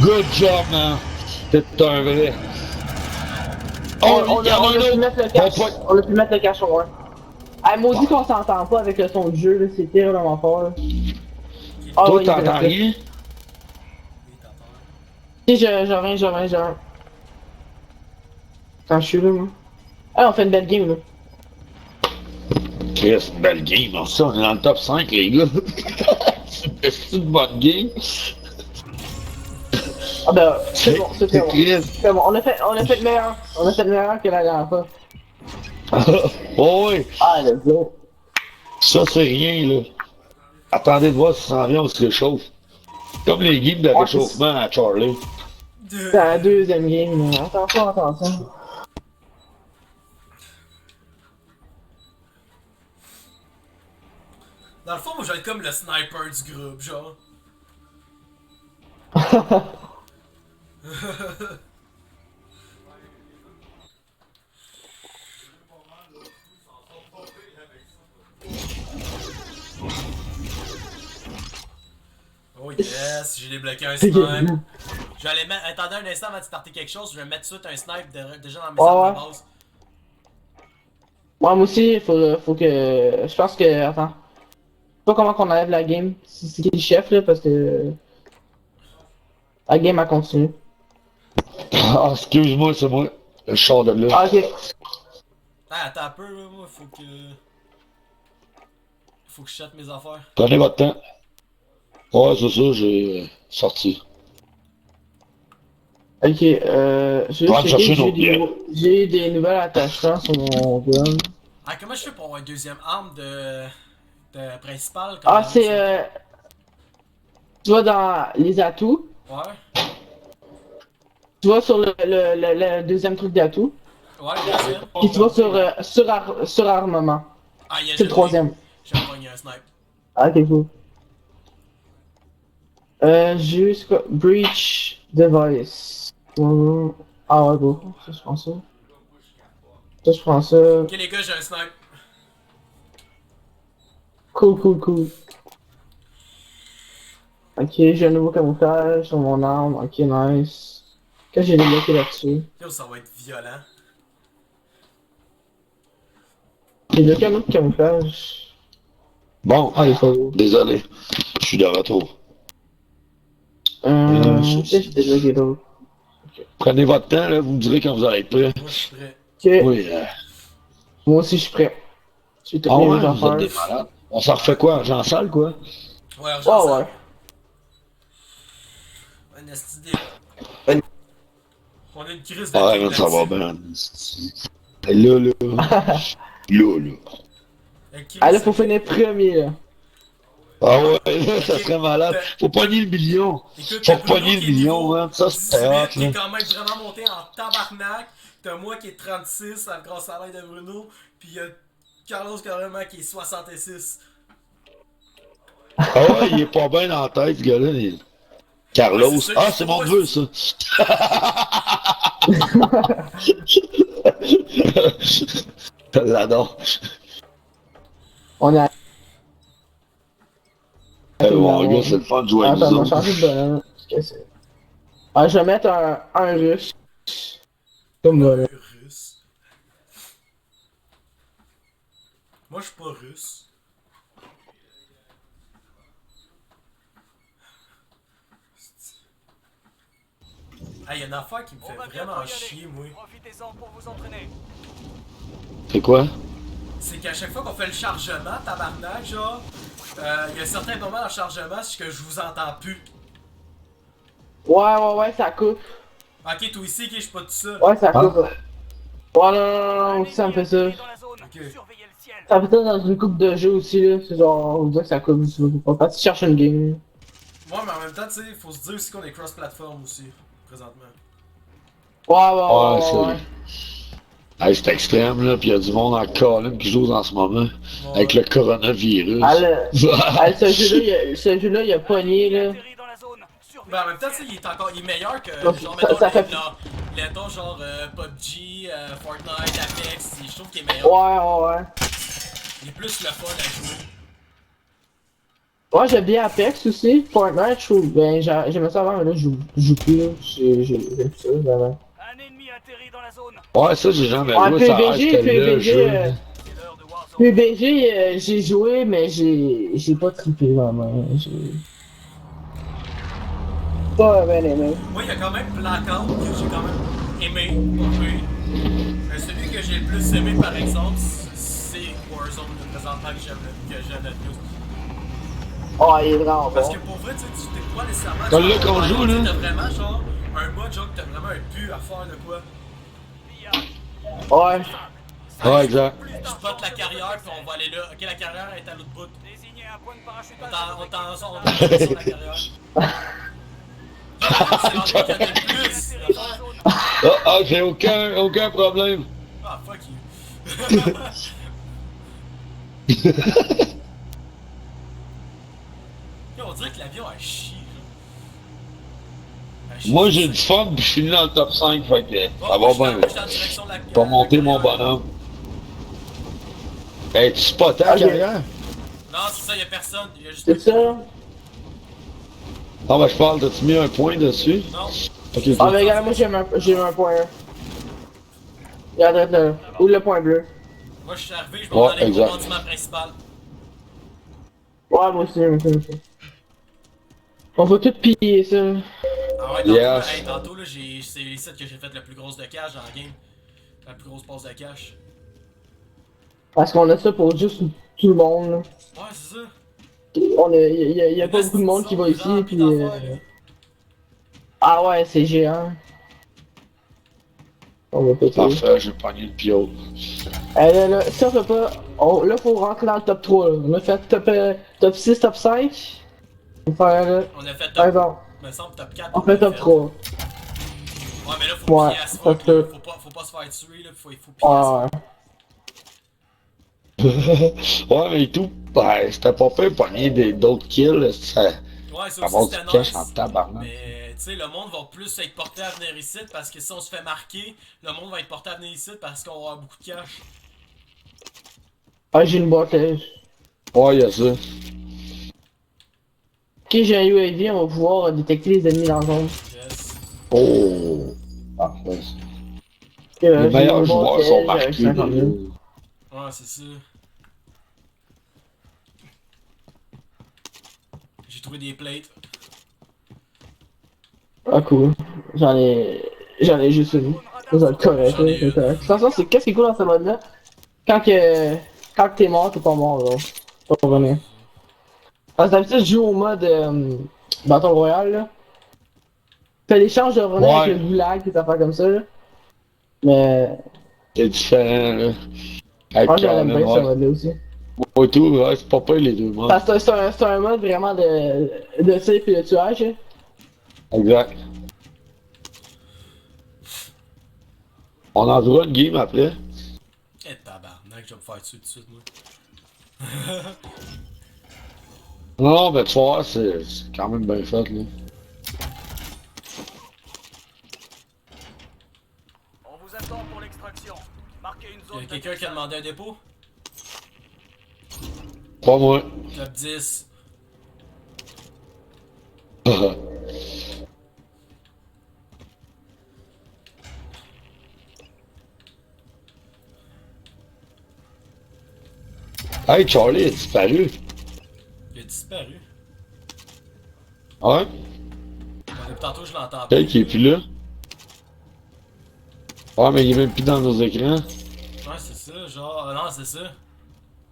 Good job, man. T'es un vrai. Oh, il y en a a pu un mettre le autre. cash. Bon point. On a pu mettre le cash au moins. Ah, maudit qu'on s'entend pas avec le son de jeu, là. C'est terriblement fort, là. Ah, Toi, ouais, il est t'entends drette là. rien? Si, je reviens. Quand je suis là, moi. Ah, on fait une belle game, là. Chris, une belle game. Alors ça, on est dans le top 5, les gars. C'est une bonne game. Ah ben, c'est bon. Chris. C'est bon, on a fait meilleur. On a fait meilleur que la dernière fois. Oh, oui. Ah, let's go. Ça, c'est rien, là. Attendez de voir si ça s'en vient, on se réchauffe. Comme les games de réchauffement à Charlie. C'est la deuxième game, là. Attention. Dans le fond, moi, je vais être comme le sniper du groupe, genre. Oh yes, j'ai débloqué un snipe. Je vais aller mettre. Attendez un instant avant de starter quelque chose, je vais mettre tout de suite un snipe déjà dans mes armes de base. Moi aussi, faut que... Je pense que... Attends. Je sais pas comment qu'on enlève la game. C'est qui le chef, là, parce que... La game a continué. Ah, excuse-moi, c'est moi. Le char de là. Ah, ok. Ah, attends un peu, là, moi, faut que. Faut que je chatte mes affaires. Prenez votre temps. Ouais, c'est ça, j'ai sorti. Ok, Va me chercher nos biens. j'ai des nouvelles attachements sur mon gun. Ah, comment je fais pour avoir une deuxième arme de principale? Ah, c'est tu vas dans les atouts. Ouais. Tu vas sur le deuxième truc d'atout. Ouais, le deuxième. Puis tu vas sur armement. Ah, yeah, C'est le troisième. J'ai pogné un snipe. Ah, ok, cool. Juste quoi? Breach device. Ah ouais, go. Ça, je prends ça. Ça, je prends ça. Ok, les gars, j'ai un snipe. Cool. Ok, j'ai un nouveau camouflage sur mon arme. Ok, nice. Qu'est-ce que j'ai débloqué là-dessus? Yo, ça va être violent. J'ai débloqué un autre camouflage. Bon, Ah, il est pas beau. désolé. Je suis de retour. Qu'est-ce que j'ai débloqué d'autre? Prenez votre temps, là, vous me direz quand vous allez être prêt. Moi, je suis prêt. Ok, Oui, moi aussi je suis prêt. J'ai ah terminé ouais, mes vous êtes affaires. des malades. On s'en refait quoi? Argent sale, quoi? Ouais, Oh ouais. Un esti de- On a une crise de Ouais, kill man, ça va là-dessus. bien. Là. Là. Un crise Ah là, de- faut finir premier là. Ah ouais, ça serait malade. Faut pogner le million. Écoute, Faut le Bruno pogner le qui est million, niveau man. Ça, c'était 18, hot, qui est là. quand même vraiment monté en tabarnak. t'as moi qui est 36 grâce à l'aide de Bruno, pis y'a Carlos carrément qui est 66. Ah ouais, il est pas bien dans la tête, ce gars-là. Carlos. Ouais, c'est ça, Ah, il c'est faut, mon neveu, ça. Je l'adore. On a. Mon gars, c'est le fun de jouer avec Attends, on va nous changer de autres. bonhomme. Qu'est-ce que c'est? Ah, je vais mettre un russe. Comme là. Russe. Moi, je suis pas russe. Ah, y'a une affaire qui me On fait va vraiment bientôt y aller. chier, moi. Profitez-en pour vous entraîner. C'est quoi? C'est qu'à chaque fois qu'on fait le chargement, tabarnak, genre, y a certains moments dans le chargement, c'est que je vous entends plus. Ouais, ça coupe. Ok, toi ici, ok, je suis pas tout seul. Ouais, ça Ah. coupe. Ouais, non, ça me fait ça. Dans la zone. Ok. Surveillez le ciel. Ça fait ça dans une coupe de jeu aussi, là. C'est genre, on dirait que ça coupe. Quand tu cherches une game. Ouais, mais en même temps, tu sais, faut se dire aussi qu'on est cross-platform aussi, présentement. Ouais. c'est. Hey, c'est extrême, là, pis y'a du monde en colline qui joue en ce moment. Ouais. Avec le coronavirus. Ah, ce jeu-là, il a pogné, là. Atterri dans la zone. Surveillez Ben en même le temps, ciel. tu sais, il est meilleur que, Ça- genre, ça- mettons, ça fait- mettons, genre, PUBG, Fortnite, Apex, je trouve qu'il est meilleur. Ouais. Il est plus le fun à jouer. Ouais, j'aime bien Apex aussi. Fortnite, je trouve. Ben, j'aimais ça avant, mais là, je joue plus, là. J'aime plus ça, vraiment. Un ennemi atterri dans la zone. Ouais, ça, j'ai jamais Ouais, joué. Ça a l'air PUBG, c'était le PUBG, jeu. C'est l'heure de Warzone. PUBG, j'ai joué, mais j'ai pas trippé, vraiment. J'ai pas bien aimé. Moi, il y a quand même Blackout que j'ai quand même aimé, pas peu. Mais celui que j'ai le plus aimé, par exemple, c'est Warzone, présentement, que j'aime le plus. Oh, il est vraiment Parce bon. que pour vrai, tu sais, tu t'es pas nécessairement. Comme là, genre, qu'on joue, là. T'as vraiment genre un mode, genre que t'as vraiment un but à faire de quoi. Ouais. Ouais, exact. Je spot la carrière, puis on va aller là. Ok, la carrière est à l'autre bout. Désignez un point de parachutage. On t'en sur la carrière. C'est l'endroit qu'il y en a le plus. Ah, j'ai aucun problème. Ah, fuck you. Yo, on dirait que l'avion a chié, genre. Moi, j'ai du fun, pis je finis dans le top 5, fait que ça va bien. Je suis en direction de la Je vais monter mon bonhomme. Hey, tu spottes la Ok. carrière? Non, c'est ça, y'a personne. Y'a juste. C'est ça? Ah, ben, je parle, t'as-tu mis un point dessus? Non. Ok, Ah, ok. mais regarde, moi, j'ai un point. Regarde là. Où le point bleu? Moi, je suis arrivé, je Ouais, m'en allais au exact. bâtiment principal. Ouais, moi aussi. On va tout piller ça. Ah ouais, tantôt, Yes. hey, tantôt là, c'est ici que j'ai fait la plus grosse de cash dans la game. La plus grosse passe de cash. Parce qu'on a ça pour juste tout le monde, là. Ouais, c'est ça. Y a pas beaucoup de monde qui va ici, puis... Ah ouais, c'est géant. On va péter. Parfait, j'ai pogné le pio. Là, si on fait pas... là, faut rentrer dans le top 3, là. On a fait top 6, top 5. On va faire, là... On a fait Par top. exemple, Me semble top 4. on fait top 3. Ouais, mais là, faut Ouais, piller à ce parce fuck, que- là. Faut pas se faire tuer, là. Faut piller à ce Ouais. Ouais, mais tout, ben, c'était pas fait pogner d'autres kills, ça... Ouais, ça avoir aussi du c'était cash nice. en tabarnak. Mais, tu sais, le monde va plus être porté à venir ici parce que si on se fait marquer, le monde va être porté à venir ici parce qu'on va avoir beaucoup de cash. Ah, j'ai une boîte, là. Ouais, y'a ça. Ok, j'ai un UAV, on va pouvoir détecter les ennemis dans la zone. Yes. Oh! Parfait. Les Les meilleurs joueurs sont marqués, là. Ouais, c'est ça. J'ai trouvé des plates. Ah, cool. J'en ai juste une. Ça va être correct, J'en ai là, c'est une. correct. De toute façon, qu'est-ce qui est cool dans ce mode-là? Quand t'es mort, t'es pas mort, là. Tu vas revenir. Parce que d'habitude, je joue au mode Battle Royale, là. T'as l'échange de revenir Ouais. avec le goulag, des affaires comme ça, là. Mais... C'est différent, là. Avec Moi, j'aime bien ce ouais. mode-là aussi. Ouais, tout, ouais, c'est pas pire les deux modes. Parce que c'est un mode vraiment de safe et de tuage, hein. Exact. On en jouera une game après. Eh tabarnak, je vais me faire tuer tout de suite, moi. Non, ben tu vas voir, c'est quand même bien fait, là. On vous attend pour l'extraction. Marquez une zone. Y'a quelqu'un qui a demandé un dépôt? Pas moi. Top 10. Hey, Charlie a disparu. Il a disparu. Ouais? Ouais, depuis tantôt, je l'entends pas. Quel qui est plus là? Ouais, mais il est même plus dans nos écrans. Ouais, c'est ça, genre. Non, c'est ça.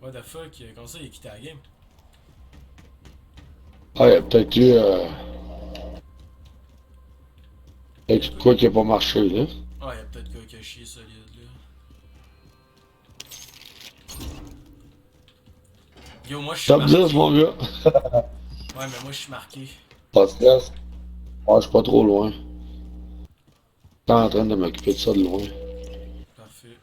What the fuck, comme ça, il a quitté la game. Ah, il y a peut-être eu. Peut-être quoi qui a pas marché, là. Ouais, il y a peut-être quoi qui a chié solide là. Yo, moi je suis Top marqué. 10, mon gars. Ouais, mais moi je suis marqué. Pas de stress. Ouais, je suis pas trop loin. T'es en train de m'occuper de ça de loin. Parfait.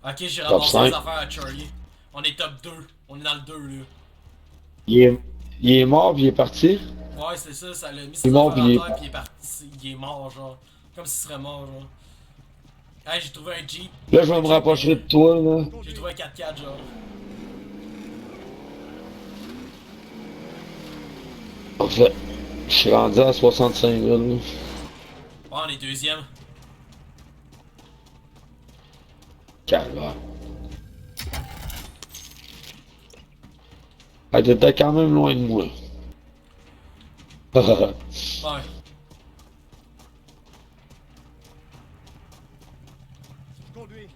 Ok, j'ai Top ramassé 5. les affaires à Charlie. On est top 2. On est dans le 2 là. Il est mort puis il est parti. Ouais, c'est ça, ça l'a mis Il ses est mort, affaires puis à terre puis il est parti. Il est mort, genre. Comme s'il serait mort, genre. Hey, j'ai trouvé un Jeep. Là, je vais me rapprocher de toi, là. J'ai trouvé un 4x4, genre. Parfait. Je suis rendu à 65 000, là. Ouais, on est deuxième. Calvaire. Ah, t'étais quand même loin de moi. Ouais. Conduis.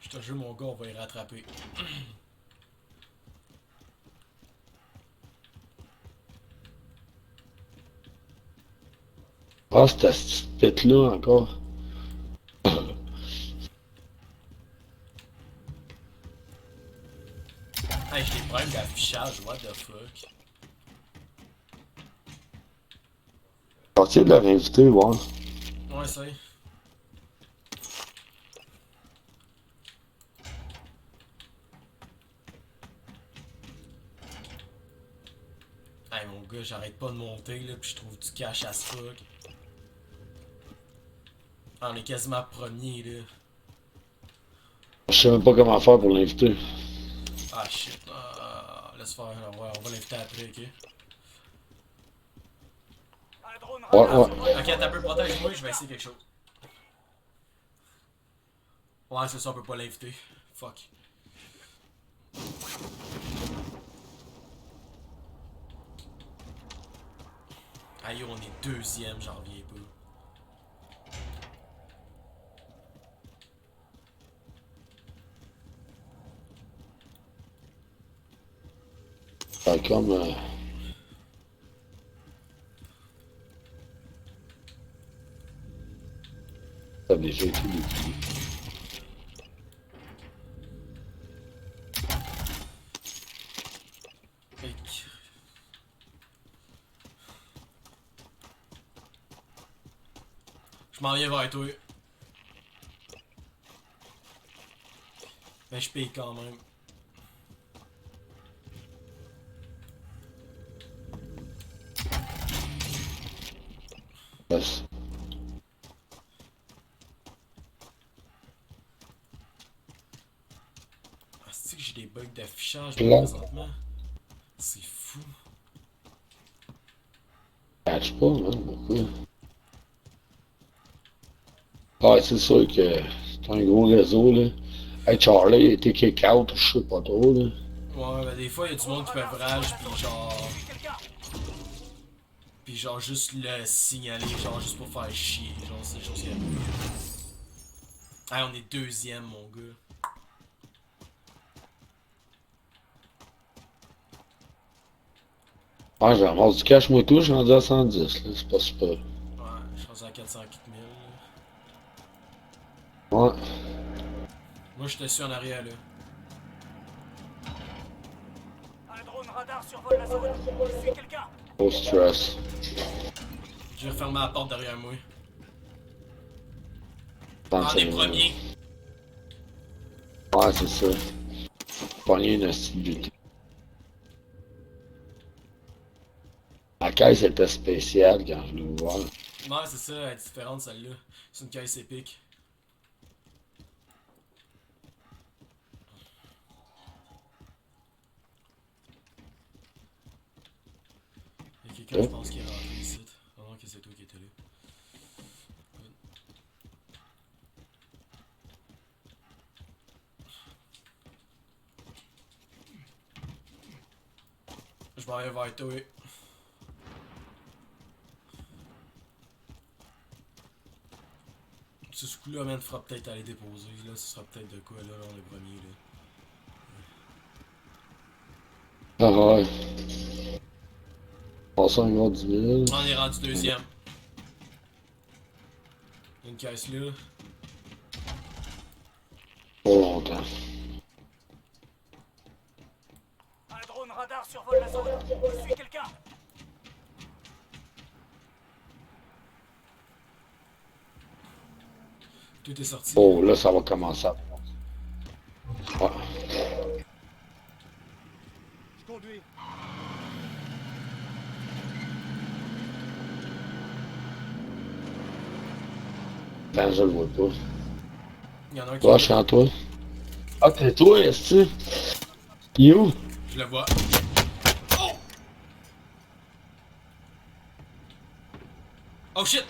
Je te jure, mon gars, on va y rattraper. Ah, cette petite pète-là encore. Hey, j'ai des problèmes d'affichage, what the fuck. Partir de leur inviter, voir. Ouais, c'est. Hey, mon gars, j'arrête pas de monter, là, pis je trouve du cash as fuck. Ah, on est quasiment premier, là. Je sais même pas comment faire pour l'inviter. Ah, shit. Ah, laisse faire, ouais, on va l'inviter après, ok? Un drone Ouais, radar. ouais. Ok, t'as peu protège-moi, je vais essayer quelque chose. Ouais, c'est ça, on peut pas l'inviter. Fuck. Aïe, on est deuxième, j'en reviens pas. Fait comme. Ça a déjà été détruit. Hic. Je m'en viens vers toi. Mais je paye quand même. Yes. Ah, c'est que j'ai des bugs d'affichage Là. présentement. C'est fou. Catch pas, man. Pourquoi? Ah, c'est sûr que c'est un gros réseau, là. Hey, Charlie a été kick-out, je sais pas trop, là. Ouais, ben des fois, il y a du monde qui peut rage, pis genre. Pis genre juste le signaler, genre juste pour faire chier, genre c'est des choses qui arrivent. Ah, on est deuxième, mon gars. Ouais, j'ai ramassé du cash moi tout, je suis rendu à 110, là, c'est pas super. Ouais, je suis rendu à 400 000. Ouais. Moi, je te suis en arrière, là. Un drone radar survole la zone. Je suis quelqu'un. Au stress. Je vais refermer la porte derrière moi. Tant On que est ça- premier. Ouais, c'est ça. Pogner une hostilité. La caisse était spéciale quand je l'ai ouvert. Ouais, c'est ça, elle est différente celle-là. C'est une caisse épique. Il y a quelqu'un, je pense, qui est rentré ici. Ah non, que c'est toi qui étais là. Je vais aller vers toi. Ce coup-là, man, fera peut-être aller déposer. Là, ce sera peut-être de quoi, là, on est premier, là. Ah ouais. Passer un gros 10 000. On est rendu deuxième. Une caisse là. Pas longtemps. Un drone radar survole la zone. Je suis quelqu'un. Tout est sorti. Oh, là, ça va commencer. Ouais. Je conduis. Ben, je le vois pas. Il y en a un qui. Ouais, je suis en toi. Ah, t'es toi, est-ce que il est où? Je le vois. Oh! Oh shit!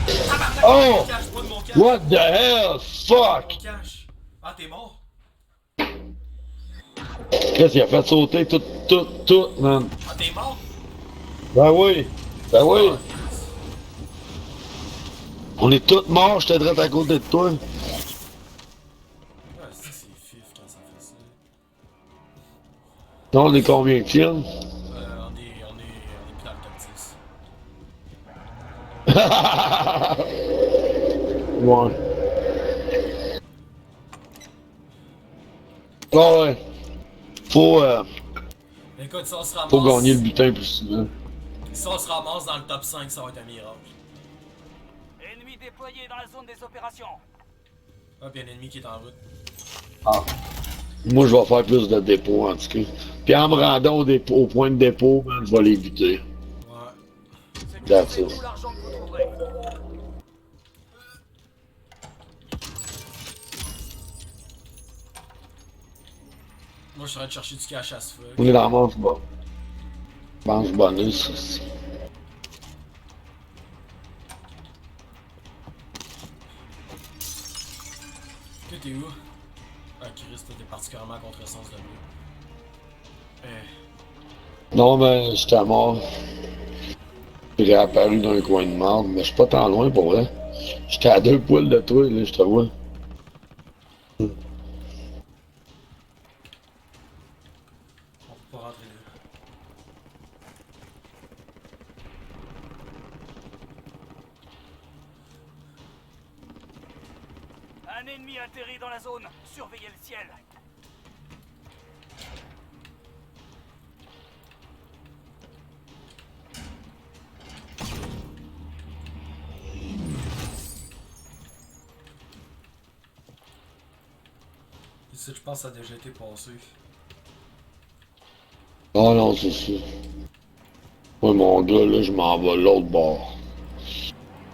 Tabarnak, Oh! mon cash, moi de mon cash! What the hell? Fuck! Mon cash! Ah, t'es mort? Qu'est-ce qu'il a fait sauter tout, man? Ah, t'es mort? Ben oui! Ben oui! Ah, On est tous morts, j'étais direct à côté de toi. ah, c'est fif quand ça fait ça. Non, on est combien de kills? On est plus dans le top 10. Ouais. Ah ouais. Faut Écoute, si on se ramasse. faut gagner le butin plus souvent. Si on se ramasse dans le top 5, ça va être un miracle. Ennemi déployé dans la zone des opérations. Ah, pis un ennemi qui est en route. Ah. Moi, je vais faire plus de dépôts, en tout cas. Puis en me rendant au point de dépôt, man, je vais les buter. Ouais. That's Sécurisez it. tout l'argent que vous trouverez. Moi, je serais de chercher du cash à ce fuck. On est dans la manche bas. Manche bonus. aussi. Que t'es où? Ah, Chris, t'es particulièrement à contresens de lui. Non, mais j'étais mort. J'ai réapparu dans un coin de marde, mais je suis pas tant loin pour vrai. J'étais à 2 poules de toi, là, je te vois. On peut pas rentrer là. Un ennemi atterri dans la zone. Surveillez le ciel. Ici, je pense que ça a déjà été passé. Oh non, c'est ça. Ouais, mon gars, là, je m'en vais l'autre bord.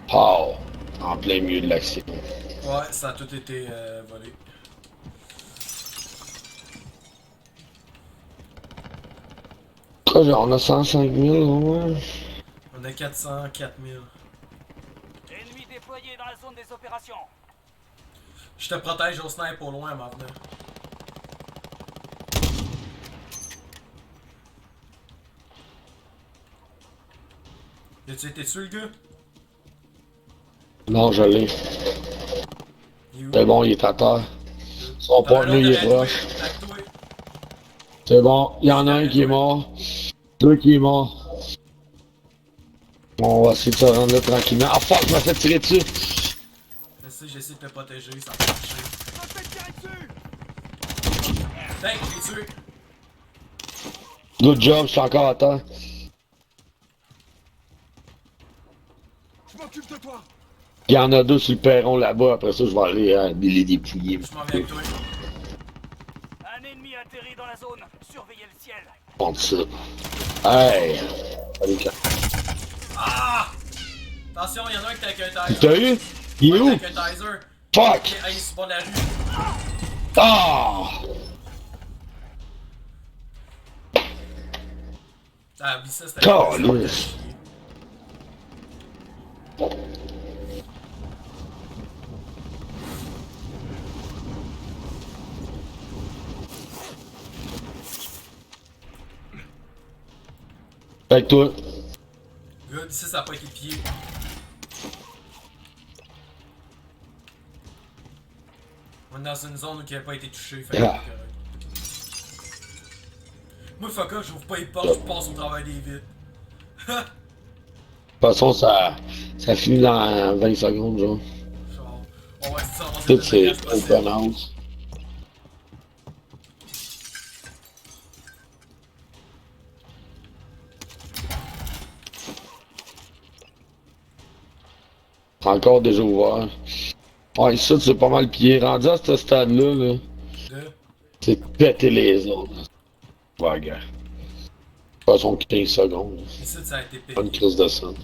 Pow! En plein milieu de l'action. Ouais, ça a tout été volé. Quoi, genre, on a 105 000, ouais. On a 400, 4000. Ennemi déployé dans la zone des opérations. Je te protège au snipe au loin maintenant. Y'a-tu été tué le gars? Non, je l'ai. Il est où? C'est bon, il est à terre. Son T'en as un partner, il est autre derrière proche. toi, avec toi. C'est bon, il y en a un qui est mort. Deux qui est mort. On va essayer de se rendre là tranquillement. Ah fuck, je me fait tirer dessus. Je sais, j'essaie de te protéger, ça va marcher. Je me fais tirer dessus! Dang, je l'ai tué! Good job, je suis encore à terre. Je m'occupe de toi! Il y en a deux sur le perron là-bas. Après ça, je vais aller les dépouiller. Je m'en viens avec toi. Un ennemi atterri dans la zone. Surveillez le ciel. Prendre ça. Hey! Allez, Ah! Attention, y'en a un qui est avec un taser. t'as eu? Il est où? Avec un taser. Fuck! Ok, il est sur le bord de la rue. Ah! Ah oui, ça c'était Calisse. Avec toi. Good, ici ça a pas été pillé. On est dans une zone où il a pas été touché, fait que Ah. c'est correct. Moi, fuck off, j'ouvre pas les portes, je passe au travail des vitres. De toute façon, ça finit dans 20 secondes, genre. Genre, on va essayer de s'en Tout c'est possible. open house. Encore déjà ouvert. Ouais, ça, c'est pas mal pillé. Rendu à ce stade-là, là, Deux. c'est péter les autres. Ouais, gars. De toute façon, 15 secondes. Ici, ça a été Pas une payé. crise de sang.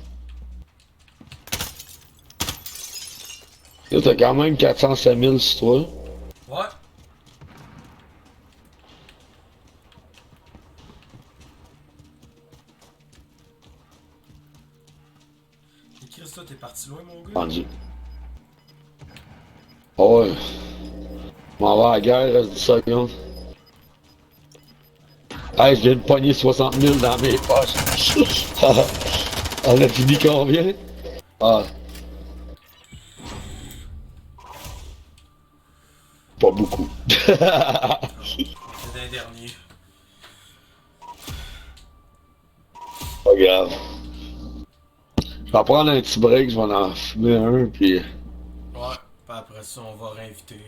Là, t'as quand même 405 000 sur toi. Ouais. Et Chris, toi, t'es parti loin, mon gars? Rendu. Oh, ouais. Je m'en vais à la guerre, reste 10 secondes. Hey, je viens de pogner 60 000 dans mes poches. On a fini combien? Ah. Pas beaucoup. C'est d'un dernier. Pas grave. Je vais prendre un petit break, je vais en fumer un, puis... Ouais. Puis après ça, on va réinviter.